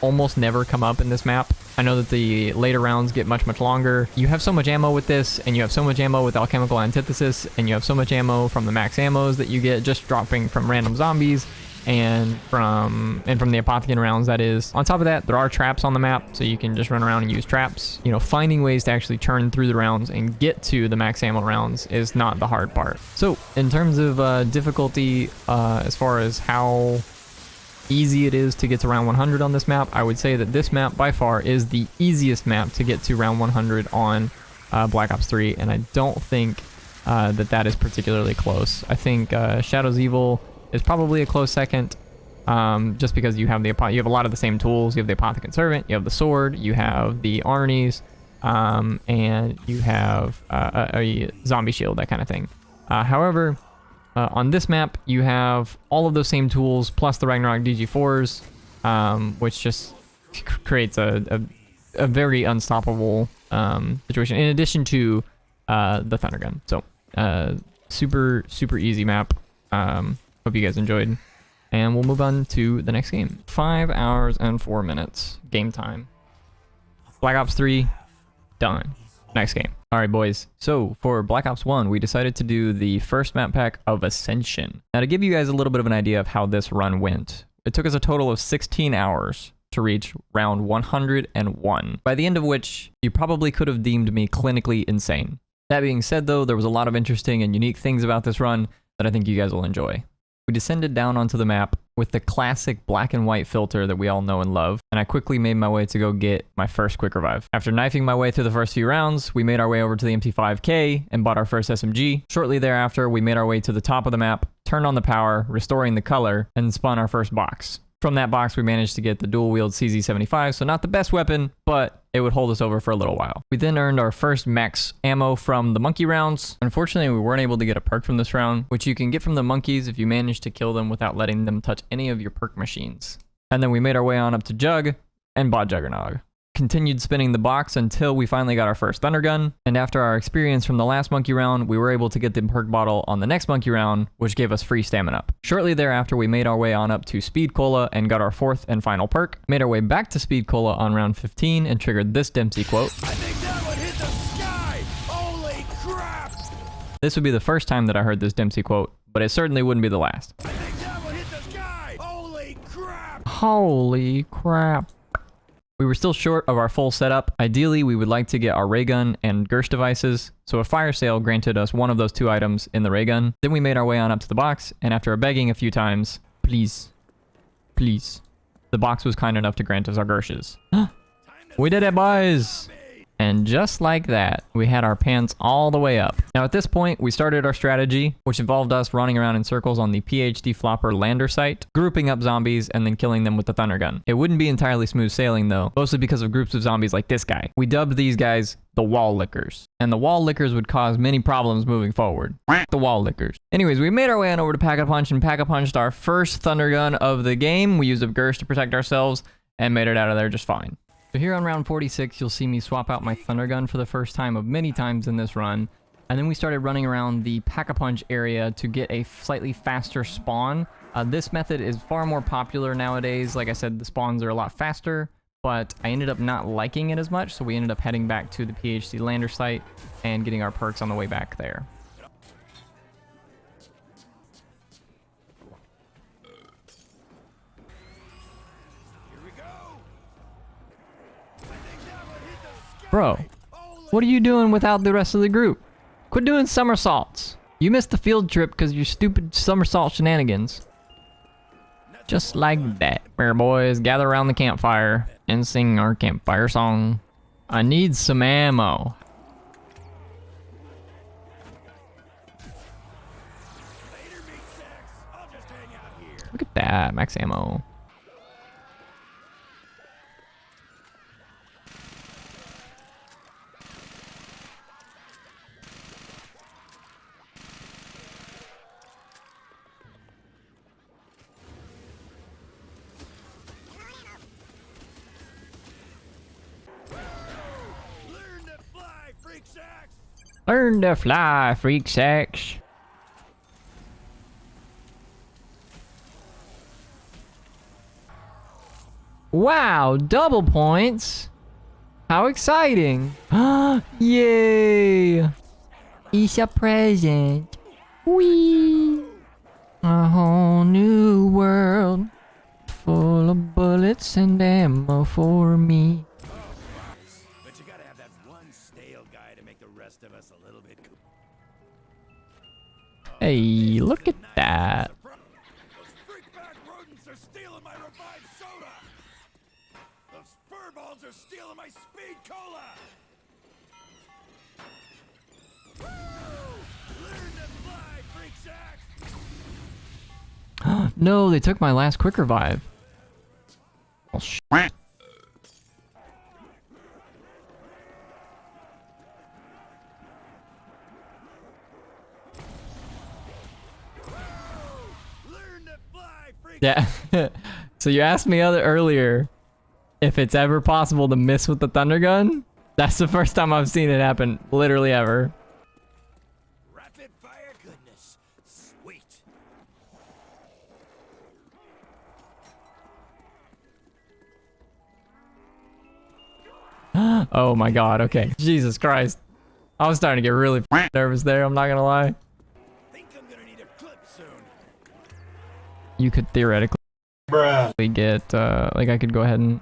almost never come up in this map. I know that the later rounds get much, much longer. You have so much ammo with this, and you have so much ammo with Alchemical Antithesis, and you have so much ammo from the max ammos that you get just dropping from random zombies and from the Apothecant rounds, that is. On top of that, there are traps on the map, so you can just run around and use traps. You know, finding ways to actually churn through the rounds and get to the max ammo rounds is not the hard part. So, in terms of difficulty, as far as how easy it is to get to round 100 on this map, I would say that this map by far is the easiest map to get to round 100 on Black Ops 3, and I don't think that is particularly close. I think Shadow's Evil is probably a close second, just because you have a lot of the same tools. You have the Apothecant Servant, you have the sword, you have the Arnie's, and you have a zombie shield, that kind of thing. However, on this map, you have all of those same tools plus the Ragnarok DG4s, which just creates a very unstoppable situation, in addition to the Thunder Gun. So, super, super easy map. Hope you guys enjoyed, and we'll move on to the next game. 5 hours and 4 minutes game time. Black Ops 3 done. Next game. All right, boys. So for Black Ops 1, we decided to do the first map pack of Ascension. Now, to give you guys a little bit of an idea of how this run went, it took us a total of 16 hours to reach round 101, by the end of which you probably could have deemed me clinically insane. That being said, though, there was a lot of interesting and unique things about this run that I think you guys will enjoy. We descended down onto the map with the classic black and white filter that we all know and love, and I quickly made my way to go get my first quick revive. After knifing my way through the first few rounds, we made our way over to the MT5K and bought our first SMG. Shortly thereafter, we made our way to the top of the map, turned on the power, restoring the color, and spun our first box. From that box, we managed to get the dual-wield CZ75, so not the best weapon, but it would hold us over for a little while. We then earned our first max ammo from the monkey rounds. Unfortunately, we weren't able to get a perk from this round, which you can get from the monkeys if you manage to kill them without letting them touch any of your perk machines. And then we made our way on up to Jug and bought Juggernog. Continued spinning the box until we finally got our first Thunder Gun, and after our experience from the last monkey round, we were able to get the perk bottle on the next monkey round, which gave us free stamina up. Shortly thereafter, we made our way on up to Speed Cola and got our fourth and final perk, made our way back to Speed Cola on round 15 and triggered this Dempsey quote. I think that one hit the sky! Holy crap! This would be the first time that I heard this Dempsey quote, but it certainly wouldn't be the last. I think that one hit the sky! Holy crap! Holy crap. We were still short of our full setup. Ideally, we would like to get our ray gun and Gersh devices, so a fire sale granted us one of those two items in the ray gun. Then we made our way on up to the box, and after begging a few times, please, please, the box was kind enough to grant us our Gershes. We did it, boys! And just like that, we had our pants all the way up. Now at this point, we started our strategy, which involved us running around in circles on the PhD Flopper lander site, grouping up zombies, and then killing them with the Thunder Gun. It wouldn't be entirely smooth sailing though, mostly because of groups of zombies like this guy. We dubbed these guys the Wall Lickers, and the Wall Lickers would cause many problems moving forward. The Wall Lickers. Anyways, we made our way on over to Pack-a-Punch and Pack-a-Punched our first Thunder Gun of the game. We used a Gersh to protect ourselves and made it out of there just fine. So here on round 46, you'll see me swap out my Thunder Gun for the first time of many times in this run. And then we started running around the Pack-a-Punch area to get a slightly faster spawn. This method is far more popular nowadays. Like I said, the spawns are a lot faster, but I ended up not liking it as much, so we ended up heading back to the PhD lander site and getting our perks on the way back there. Bro, what are you doing without the rest of the group? Quit doing somersaults. You missed the field trip because your stupid somersault shenanigans. Just like that. Where boys gather around the campfire and sing our campfire song. I need some ammo. Later, meat sacks. I'll just hang out here. Look at that, max ammo. Learn to fly, freak sacks. Learn to fly, freak sacks. Wow, double points. How exciting. Yay. It's a present. Whee. A whole new world. Full of bullets and ammo for me. But you gotta have that one stale guy to make the rest of us a little bit cool. Hey, look at that. Those freakback rodents are stealing my revived soda. Those furballs are stealing my speed cola. Woo! Learn to fly, freak sacks. No, they took my last quick revive. Oh, shit. Learn to fly, freak. Yeah. So you asked me earlier if it's ever possible to miss with the thunder gun. That's the first time I've seen it happen, literally ever. Rapid fire goodness. Sweet. Oh my god, okay. Jesus Christ. I was starting to get really nervous there, I'm not gonna lie. Think I'm gonna need a clip soon. You could theoretically get, like I could go ahead and...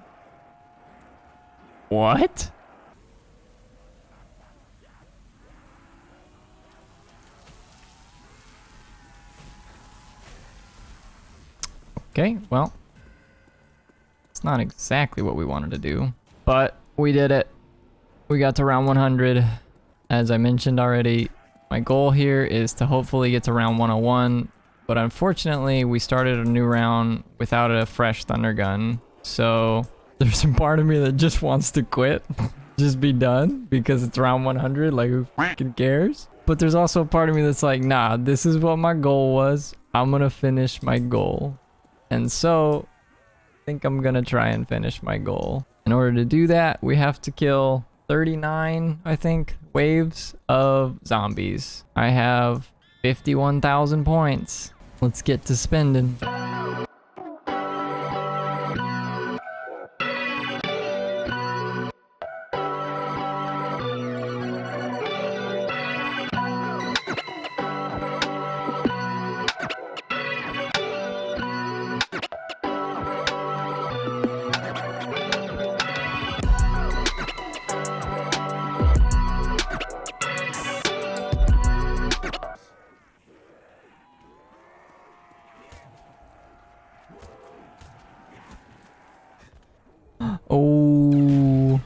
What? Okay, well. It's not exactly what we wanted to do, but we did it. We got to round 100. As I mentioned already, my goal here is to hopefully get to round 101, but unfortunately we started a new round without a fresh thunder gun. So there's some part of me that just wants to quit, just be done because it's round 100, like who fucking cares? But there's also a part of me that's like, nah, this is what my goal was. I'm gonna finish my goal. And so I think I'm gonna try and finish my goal. In order to do that, we have to kill 39, I think, waves of zombies. I have 51,000 points. Let's get to spending. Oh,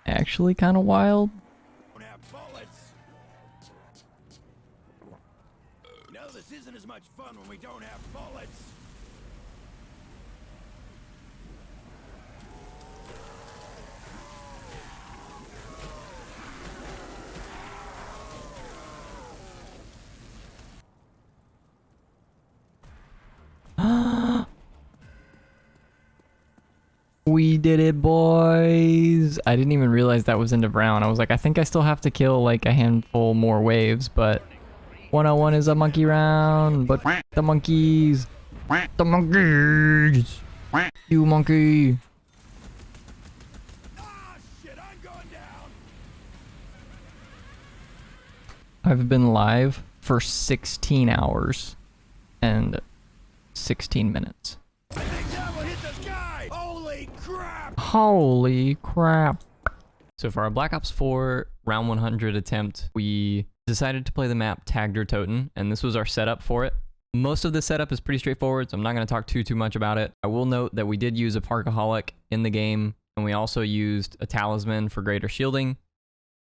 actually kind of wild. Don't have bullets. No, this isn't as much fun when we don't have bullets. We did it, boys. I didn't even realize that was end of round. I was like, I think I still have to kill like a handful more waves, but 101 is a monkey round. But the monkeys. The monkeys. You monkey. Ah, shit, I'm going down. I've been live for 16 hours and 16 minutes. I think that will hit the sky. Holy crap. Holy crap. So for our Black Ops 4 round 100 attempt, we decided to play the map Tagged or Toten, and this was our setup for it. Most of the setup is pretty straightforward, so I'm not going to talk too much about it. I will note that we did use a Parkaholic in the game, and we also used a Talisman for greater shielding.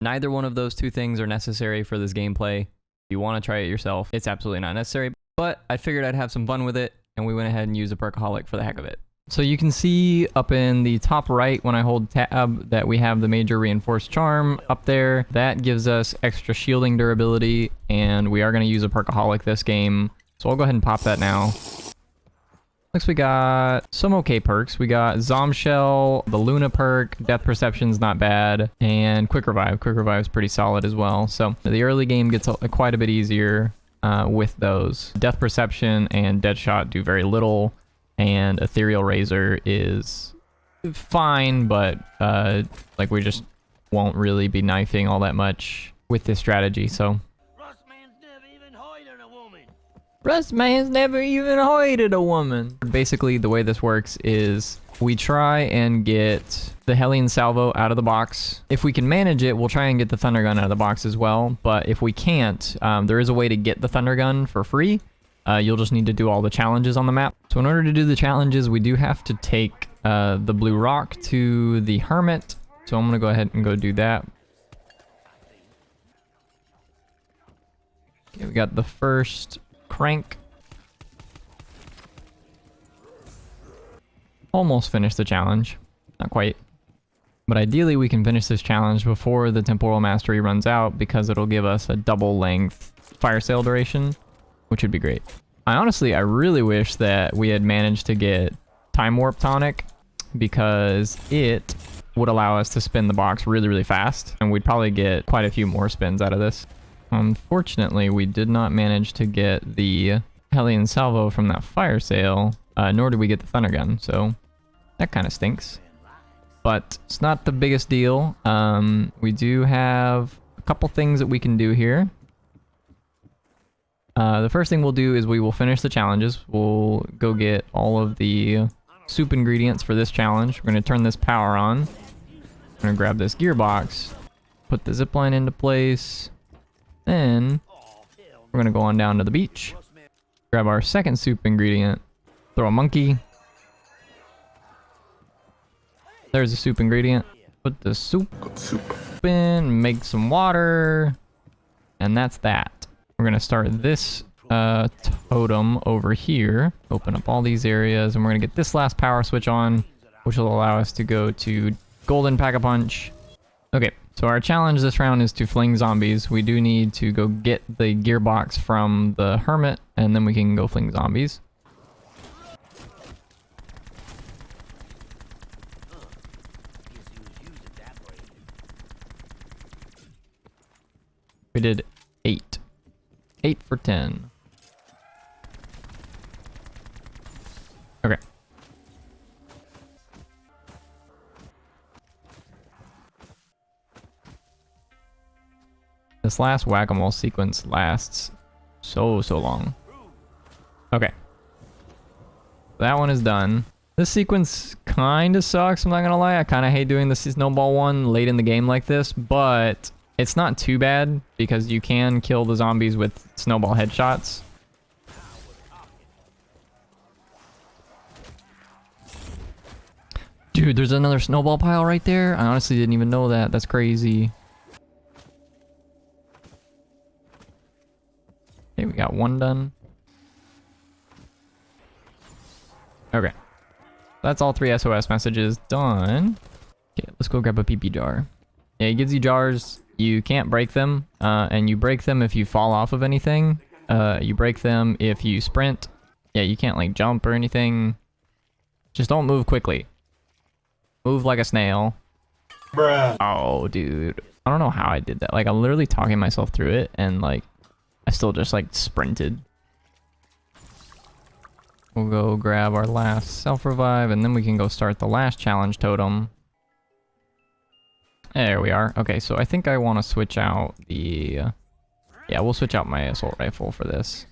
Neither one of those two things are necessary for this gameplay. If you want to try it yourself, it's absolutely not necessary, but I figured I'd have some fun with it, and we went ahead and used a Parkaholic for the heck of it. So you can see up in the top right when I hold tab that we have the major reinforced charm up there. That gives us extra shielding durability, and we are going to use a Perkaholic this game. So I'll go ahead and pop that now. Next we got some okay perks. We got Zombshell, the Luna perk, Death Perception's not bad, and Quick Revive. Quick Revive's pretty solid as well. So the early game gets quite a bit easier with those. Death Perception and Deadshot do very little. And Ethereal Razor is fine, but like we just won't really be knifing all that much with this strategy, so. Rustman's never even hoided a woman. Rustman's never even hoided a woman. Basically, the way this works is we try and get the Hellion Salvo out of the box. If we can manage it, we'll try and get the Thunder Gun out of the box as well, but if we can't, there is a way to get the Thunder Gun for free. You'll just need to do all the challenges on the map. So in order to do the challenges, we do have to take the blue rock to the hermit. So I'm going to go ahead and go do that. Okay, we got the first crank. Almost finished the challenge. Not quite. But ideally we can finish this challenge before the temporal mastery runs out because it'll give us a double length fire sale duration, which would be great. I really wish that we had managed to get Time Warp Tonic because it would allow us to spin the box really fast, and we'd probably get quite a few more spins out of this. Unfortunately, we did not manage to get the Hellion Salvo from that fire sale, nor did we get the Thunder Gun, so that kind of stinks. But it's not the biggest deal. We do have a couple things that we can do here. The first thing we'll do is we will finish the challenges. We'll go get all of the soup ingredients for this challenge. We're going to turn this power on. I'm going to grab this gearbox, put the zipline into place. Then we're going to go on down to the beach, grab our second soup ingredient, throw a monkey. There's a soup ingredient. Put the soup in, make some water, and that's that. We're going to start this totem over here, open up all these areas, and we're going to get this last power switch on, which will allow us to go to Golden Pack-a-Punch. Okay, so our challenge this round is to fling zombies. We do need to go get the gearbox from the hermit, and then we can go fling zombies. We did 8. 8 for 10. Okay. This last whack-a-mole sequence lasts so long. Okay. That one is done. This sequence kind of sucks, I'm not gonna lie. I kind of hate doing the snowball one late in the game like this, but it's not too bad because you can kill the zombies with snowball headshots. Dude, there's another snowball pile right there. I honestly didn't even know that. That's crazy. Okay, we got one done. Okay. That's all 3 SOS messages done. Okay, let's go grab a PP jar. Yeah, it gives you jars. You can't break them, and you break them if you fall off of anything. You break them if you sprint. Yeah, you can't like jump or anything. Just don't move quickly. Move like a snail. Bruh. Oh, dude. I don't know how I did that. Like, I'm literally talking myself through it, and like, I still just like sprinted. We'll go grab our last self-revive, and then we can go start the last challenge totem. There we are. Okay, so I think I want to switch out the... yeah, we'll switch out my assault rifle for this.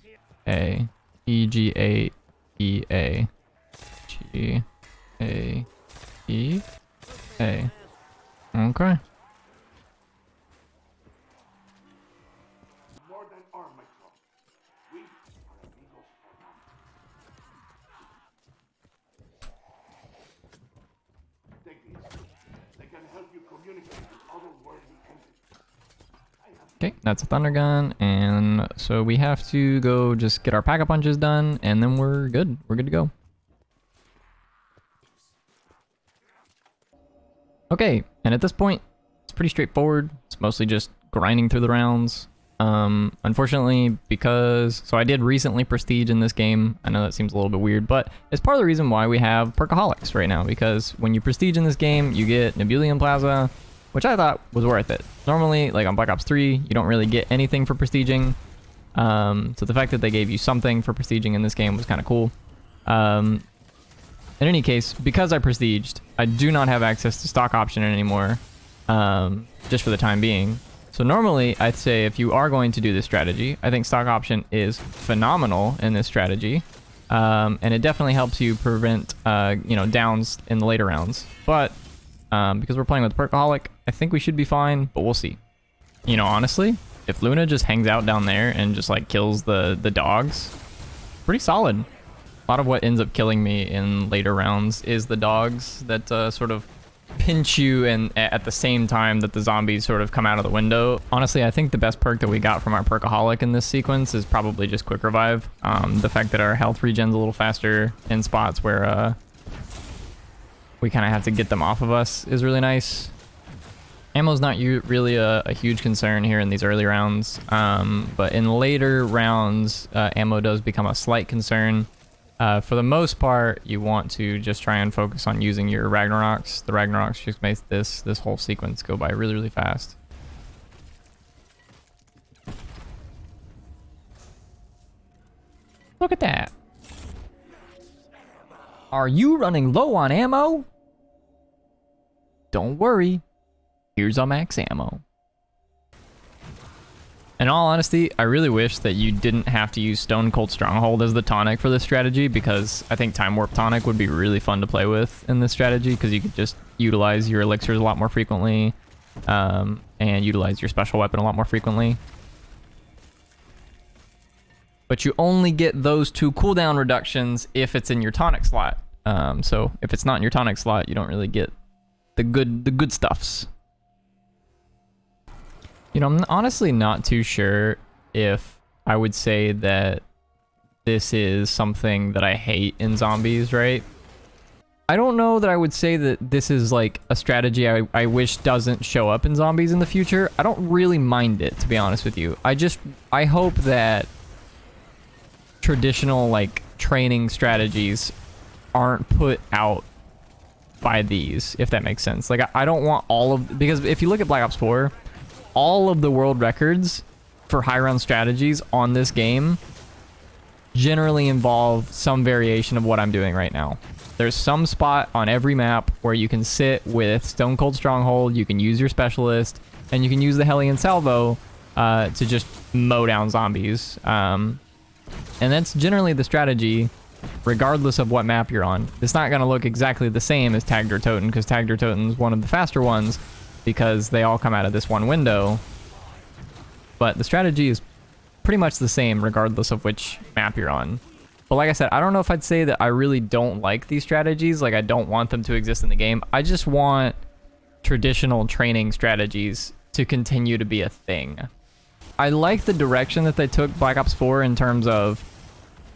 A. E-G-A. E-A. G-A. E. A. Okay. Okay, that's a thunder gun, and so we have to go just get our pack-a-punches done, and then we're good. We're good to go. Okay, and at this point, it's pretty straightforward. It's mostly just grinding through the rounds. Unfortunately, so I did recently prestige in this game. I know that seems a little bit weird, but it's part of the reason why we have Perkaholics right now, because when you prestige in this game, you get Nebulium Plaza, which I thought was worth it. Normally, like on Black Ops 3, you don't really get anything for prestiging. So the fact that they gave you something for prestiging in this game was kind of cool. In any case, because I prestiged, I do not have access to stock option anymore, just for the time being. So normally, I'd say if you are going to do this strategy, I think stock option is phenomenal in this strategy. And it definitely helps you prevent, downs in the later rounds. But because we're playing with Perkaholic, I think we should be fine, but we'll see. You know, honestly, if Luna just hangs out down there and just like kills the dogs, pretty solid. A lot of what ends up killing me in later rounds is the dogs that sort of pinch you and at the same time that the zombies sort of come out of the window. Honestly, I think the best perk that we got from our Perkaholic in this sequence is probably just Quick Revive. The fact that our health regen's a little faster in spots where we kind of have to get them off of us is really nice. Ammo's not really a huge concern here in these early rounds, but in later rounds, ammo does become a slight concern. For the most part, you want to just try and focus on using your Ragnaroks. The Ragnaroks just makes this whole sequence go by really, really fast. Look at that. Are you running low on ammo? Don't worry. Here's our max ammo. In all honesty, I really wish that you didn't have to use Stone Cold Stronghold as the tonic for this strategy, because I think Time Warp Tonic would be really fun to play with in this strategy, because you could just utilize your elixirs a lot more frequently, and utilize your special weapon a lot more frequently. But you only get those 2 cooldown reductions if it's in your tonic slot. So if it's not in your tonic slot, you don't really get the good stuffs. You know, I'm honestly not too sure if I would say that this is something that I hate in zombies, right? I don't know that I would say that this is like a strategy I wish doesn't show up in zombies in the future. I don't really mind it, to be honest with you. I hope that traditional like training strategies aren't put out by these, if that makes sense. Like I don't want all of, because if you look at Black Ops 4, all of the world records for high round strategies on this game generally involve some variation of what I'm doing right now. There's some spot on every map where you can sit with Stone Cold Stronghold, you can use your specialist, and you can use the Hellion Salvo to just mow down zombies. And that's generally the strategy, regardless of what map you're on. It's not going to look exactly the same as Tagged or Toten, because Tagged or Toten is one of the faster ones, because they all come out of this one window. But the strategy is pretty much the same regardless of which map you're on. But like I said, I don't know if I'd say that I really don't like these strategies. Like I don't want them to exist in the game. I just want traditional training strategies to continue to be a thing. I like the direction that they took Black Ops 4 in terms of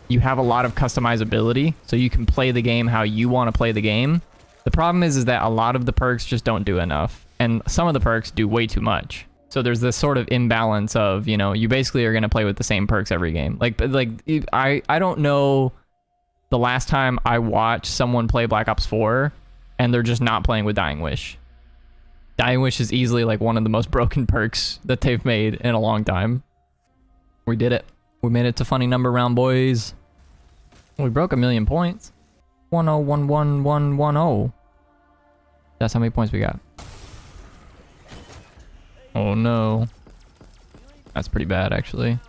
you have a lot of customizability, so you can play the game how you want to play the game. The problem is that a lot of the perks just don't do enough. And some of the perks do way too much. So there's this sort of imbalance of, you know, you basically are going to play with the same perks every game. I don't know the last time I watched someone play Black Ops 4 and they're just not playing with Dying Wish. Dying Wish is easily like one of the most broken perks that they've made in a long time. We did it. We made it to funny number round, boys. We broke 1,000,000 points. 10111110. That's how many points we got. Oh no. That's pretty bad, actually.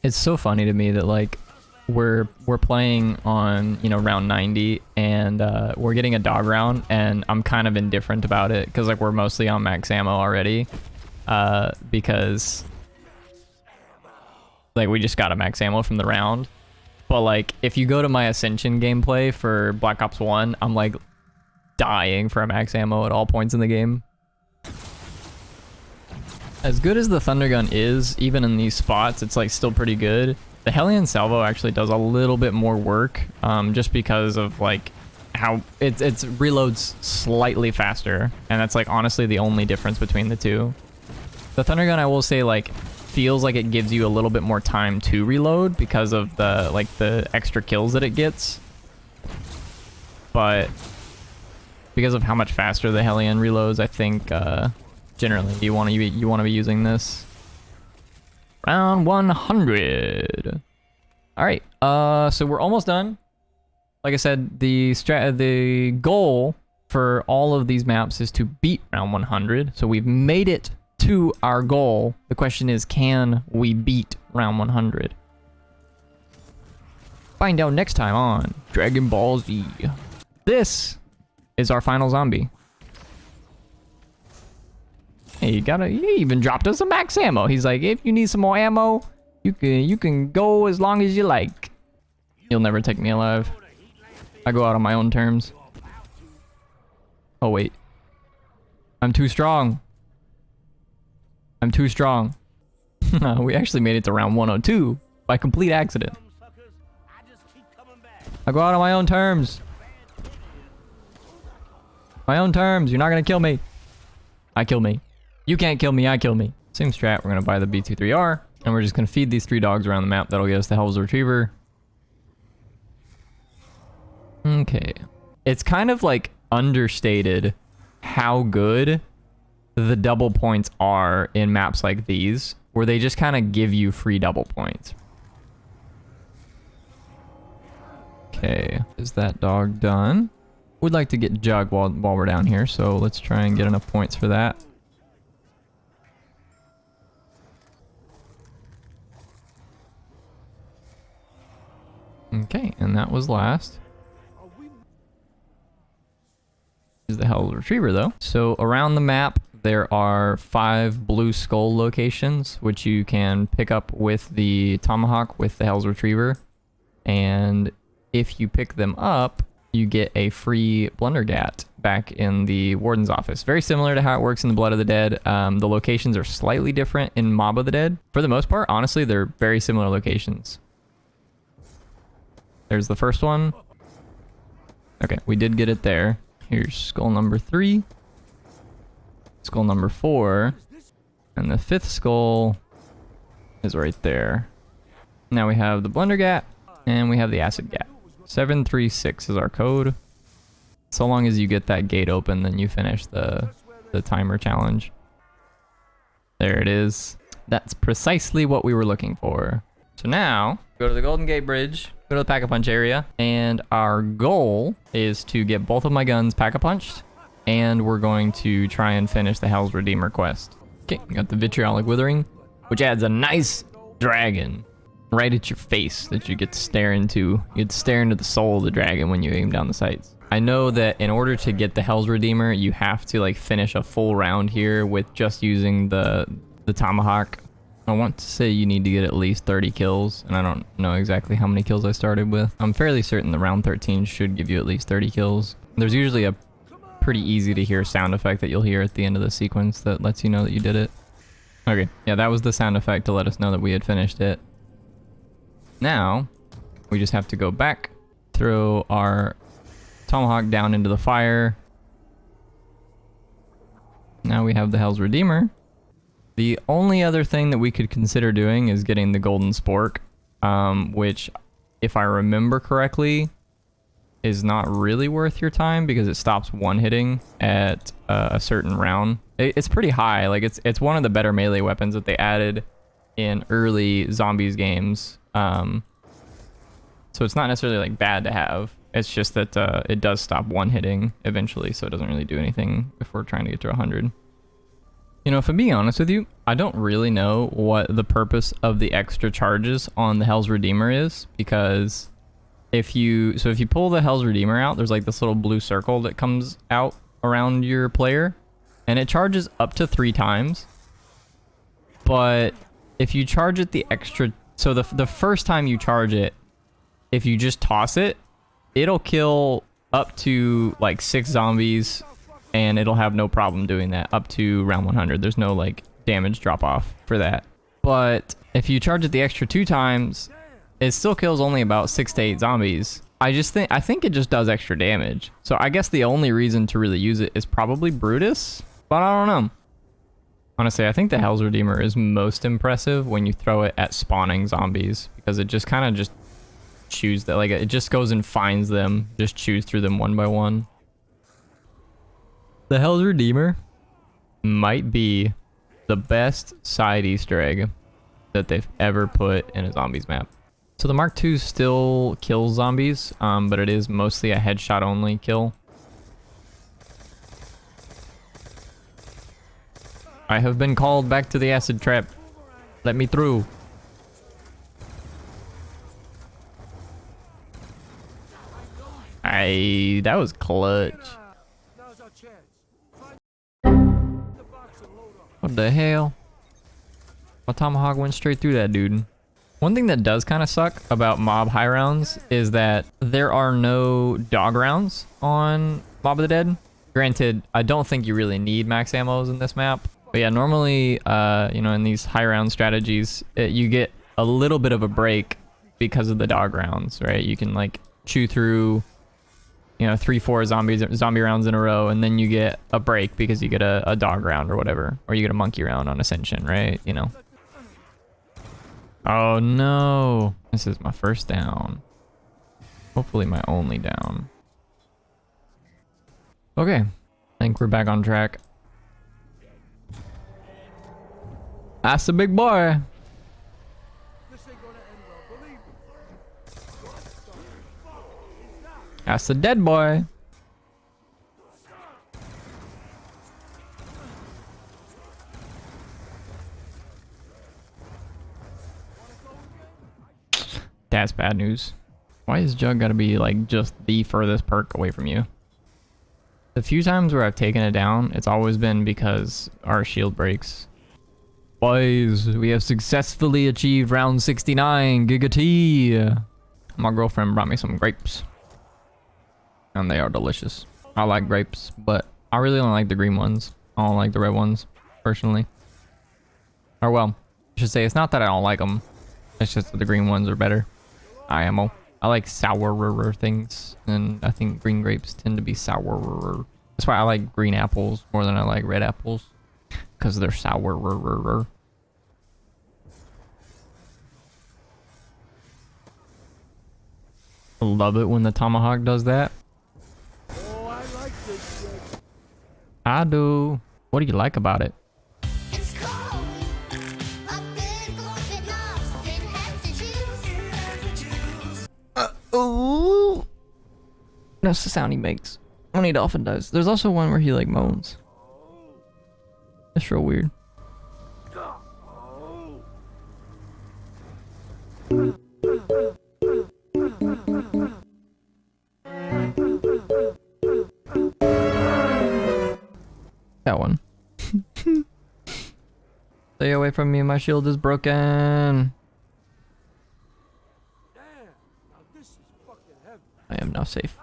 It's so funny to me that like we're playing on, you know, round 90 and we're getting a dog round and I'm kind of indifferent about it because like we're mostly on max ammo already, because like we just got a max ammo from the round. But like, if you go to my Ascension gameplay for Black Ops 1, I'm like dying for max ammo at all points in the game. As good as the Thunder Gun is, even in these spots, it's like still pretty good. The Hellion Salvo actually does a little bit more work, just because of like how it's reloads slightly faster, and that's like honestly the only difference between the two. The Thunder Gun, I will say, like feels like it gives you a little bit more time to reload because of the like the extra kills that it gets, but because of how much faster the Hellion reloads, I think generally you want to be using this. Round 100. All right, so we're almost done. Like I said, the goal for all of these maps is to beat round 100. So we've made it to our goal. The question is, can we beat round 100? Find out next time on Dragon Ball Z. This is our final zombie. Hey, he even dropped us some max ammo. He's like, if you need some more ammo, you can go as long as you like. You'll never take me alive. I go out on my own terms. Oh wait, I'm too strong. I'm too strong. We actually made it to round 102 by complete accident. I go out on my own terms. My own terms. You're not gonna kill me. I kill me. You can't kill me, I kill me. Same strat, we're gonna buy the B23R, and we're just gonna feed these 3 dogs around the map. That'll get us the Hell's Retriever. Okay. It's kind of like understated how good the double points are in maps like these, where they just kind of give you free double points. Okay, is that dog done? We'd like to get Jug while we're down here, so let's try and get enough points for that. Okay, and that was last. Is the Hell's Retriever though. So around the map there are 5 blue skull locations, which you can pick up with the Tomahawk with the Hell's Retriever. And if you pick them up, you get a free Blundergat back in the Warden's office. Very similar to how it works in the Blood of the Dead. The locations are slightly different in Mob of the Dead. For the most part, honestly, they're very similar locations. There's the first one. Okay, we did get it there. Here's skull number 3. Skull number 4. And the 5th skull is right there. Now we have the Blundergat, and we have the Acid Gat. 736 is our code. So long as you get that gate open, then you finish the timer challenge. There it is. That's precisely what we were looking for. So now, go to the Golden Gate Bridge, go to the Pack-a-Punch area, and our goal is to get both of my guns Pack-a-Punched, and we're going to try and finish the Hell's Redeemer quest. Okay, we got the Vitriolic Withering, which adds a nice dragon right at your face that you get to stare into. You get to stare into the soul of the dragon when you aim down the sights. I know that in order to get the Hell's Redeemer, you have to like finish a full round here with just using the Tomahawk. I want to say you need to get at least 30 kills, and I don't know exactly how many kills I started with. I'm fairly certain the round 13 should give you at least 30 kills. There's usually a pretty easy to hear sound effect that you'll hear at the end of the sequence that lets you know that you did it. Okay, yeah, that was the sound effect to let us know that we had finished it. Now, we just have to go back, throw our Tomahawk down into the fire. Now we have the Hell's Redeemer. The only other thing that we could consider doing is getting the Golden Spork, which, if I remember correctly, is not really worth your time because it stops one-hitting at a certain round. It's pretty high. Like it's one of the better melee weapons that they added in early zombies games. So it's not necessarily like bad to have. It's just that it does stop one-hitting eventually, so it doesn't really do anything if we're trying to get to 100. You know, if I'm being honest with you, I don't really know what the purpose of the extra charges on the Hell's Redeemer is, because if you pull the Hell's Redeemer out, there's like this little blue circle that comes out around your player, and it charges up to 3 times. But if you charge it the extra, so the first time you charge it, if you just toss it, it'll kill up to like 6 zombies, and it'll have no problem doing that up to round 100. There's no like damage drop off for that. But if you charge it the extra 2 times, it still kills only about 6 to 8 zombies. I think it just does extra damage. So I guess the only reason to really use it is probably Brutus, but I don't know. Honestly, I think the Hell's Redeemer is most impressive when you throw it at spawning zombies, because it just kind of just chews that, like it just goes and finds them, just chews through them one by one. The Hell's Redeemer might be the best side Easter egg that they've ever put in a zombies map. So the Mark II still kills zombies, but it is mostly a headshot only kill. I have been called back to the acid trap. Let me through. That was clutch. What the hell? My tomahawk went straight through that dude. One thing that does kind of suck about mob high rounds is that there are no dog rounds on Mob of the Dead. Granted, I don't think you really need max ammos in this map. But yeah, normally, you know, in these high round strategies, you get a little bit of a break because of the dog rounds, right? You can like chew through, you know, 3-4 zombie rounds in a row, and then you get a break because you get a dog round or whatever, or you get a monkey round on Ascension, right? You know. Oh no! This is my first down. Hopefully my only down. Okay, I think we're back on track. That's the big boy. That's the dead boy. That's bad news. Why is Jug gotta be like just the furthest perk away from you? The few times where I've taken it down, it's always been because our shield breaks. Boys, we have successfully achieved round 69, Giga T. My girlfriend brought me some grapes. And they are delicious. I like grapes, but I really don't like the green ones. I don't like the red ones, personally. Or well, I should say it's not that I don't like them. It's just that the green ones are better. I like sourer things, and I think green grapes tend to be sourer. That's why I like green apples more than I like red apples, because they're sourer. I love it when the tomahawk does that. Oh, I like this shit. I do. What do you like about it? It's cold. I've been going off, didn't have to choose. Oh, that's the sound he makes when he dolphin does. There's also one where he like moans. That's real weird. That one. Stay away from me, my shield is broken. Damn, now this is fucking heavy. I am now safe.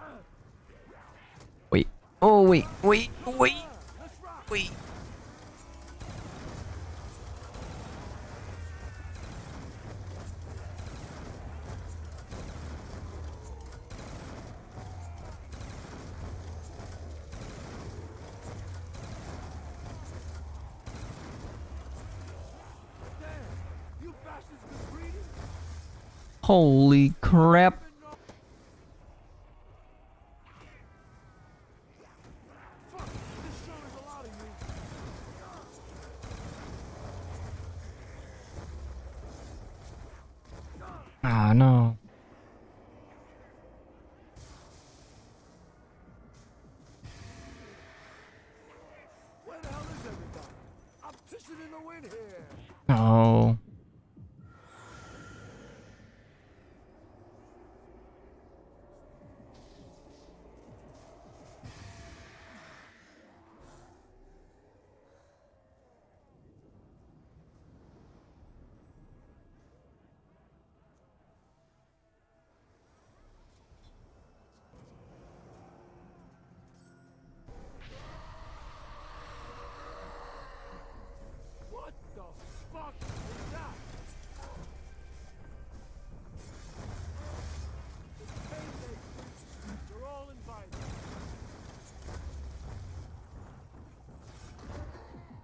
Wait. Oh, wait. Wait. You bastards been breeding? Holy crap. Fuck, this sure is a lot of you. Ah, no. Where the hell is everybody? I'm pissing in the wind here. Oh.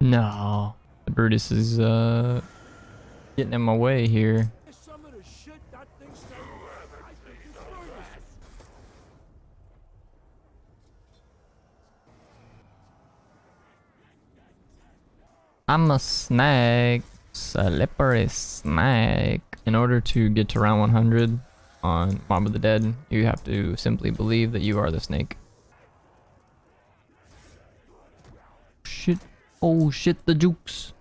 No. The Brutus is, getting in my way here. Some of the shit that thing started. I think it's furnace. I'm a snake. Slippery snake. In order to get to round 100 on Mob of the Dead, you have to simply believe that you are the snake. Shit. Oh shit, the jukes.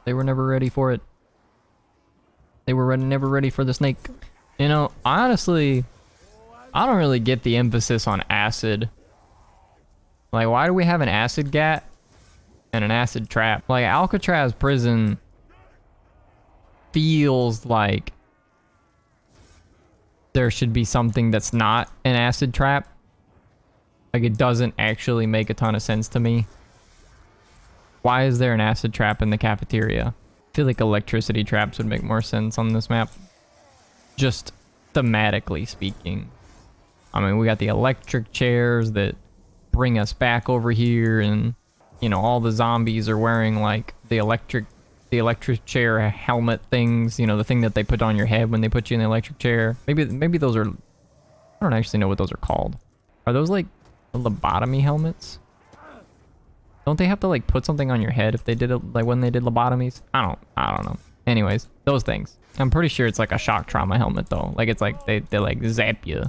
They were never ready for it. They were never ready for the snake. You know, honestly, I don't really get the emphasis on acid. Like, why do we have an acid gat and an acid trap? Like, Alcatraz prison feels like there should be something that's not an acid trap. Like, it doesn't actually make a ton of sense to me. Why is there an acid trap in the cafeteria? I feel like electricity traps would make more sense on this map. Just thematically speaking. I mean, we got the electric chairs that bring us back over here, and, you know, all the zombies are wearing, like, the electric chair helmet things, you know, the thing that they put on your head when they put you in the electric chair. Maybe those are, I don't actually know what those are called. Are those, like, lobotomy helmets? Don't they have to, like, put something on your head if they did it, like, when they did lobotomies? I don't know. Anyways, those things. I'm pretty sure it's like a shock trauma helmet, though. Like, it's like they like zap you.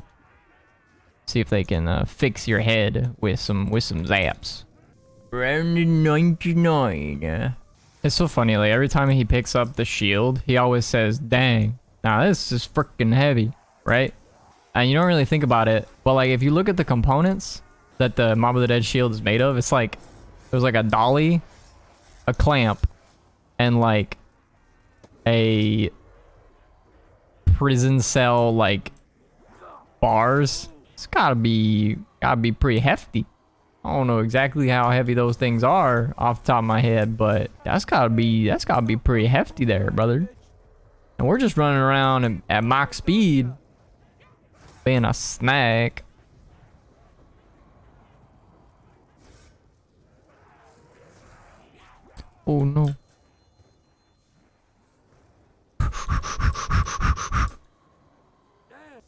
See if they can fix your head with some zaps. Round 99. It's so funny, like, every time he picks up the shield, he always says, "Dang, now this is freaking heavy," right? And you don't really think about it, but, like, if you look at the components that the Mob of the Dead shield is made of, it's like, there's like a dolly, a clamp, and like a prison cell, like, bars. It's gotta be pretty hefty. I don't know exactly how heavy those things are off the top of my head, but that's gotta be pretty hefty there, brother. And we're just running around at Mach speed, being a snack. Oh no.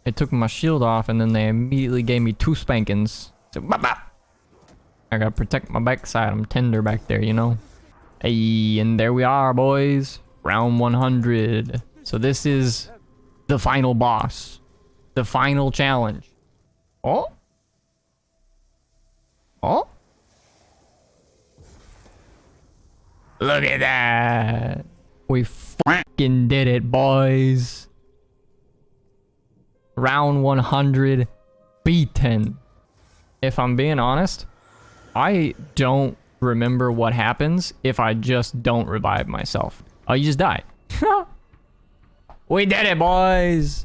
They took my shield off and then they immediately gave me 2 spankings. So, bop, bop. I gotta protect my backside. I'm tender back there, you know? Hey, and there we are, boys. Round 100. So this is the final boss. The final challenge. Oh? Oh? Look at that. We fucking did it, boys. Round 100 beaten. If I'm being honest, I don't remember what happens if I just don't revive myself. Oh, you just die. We did it, boys.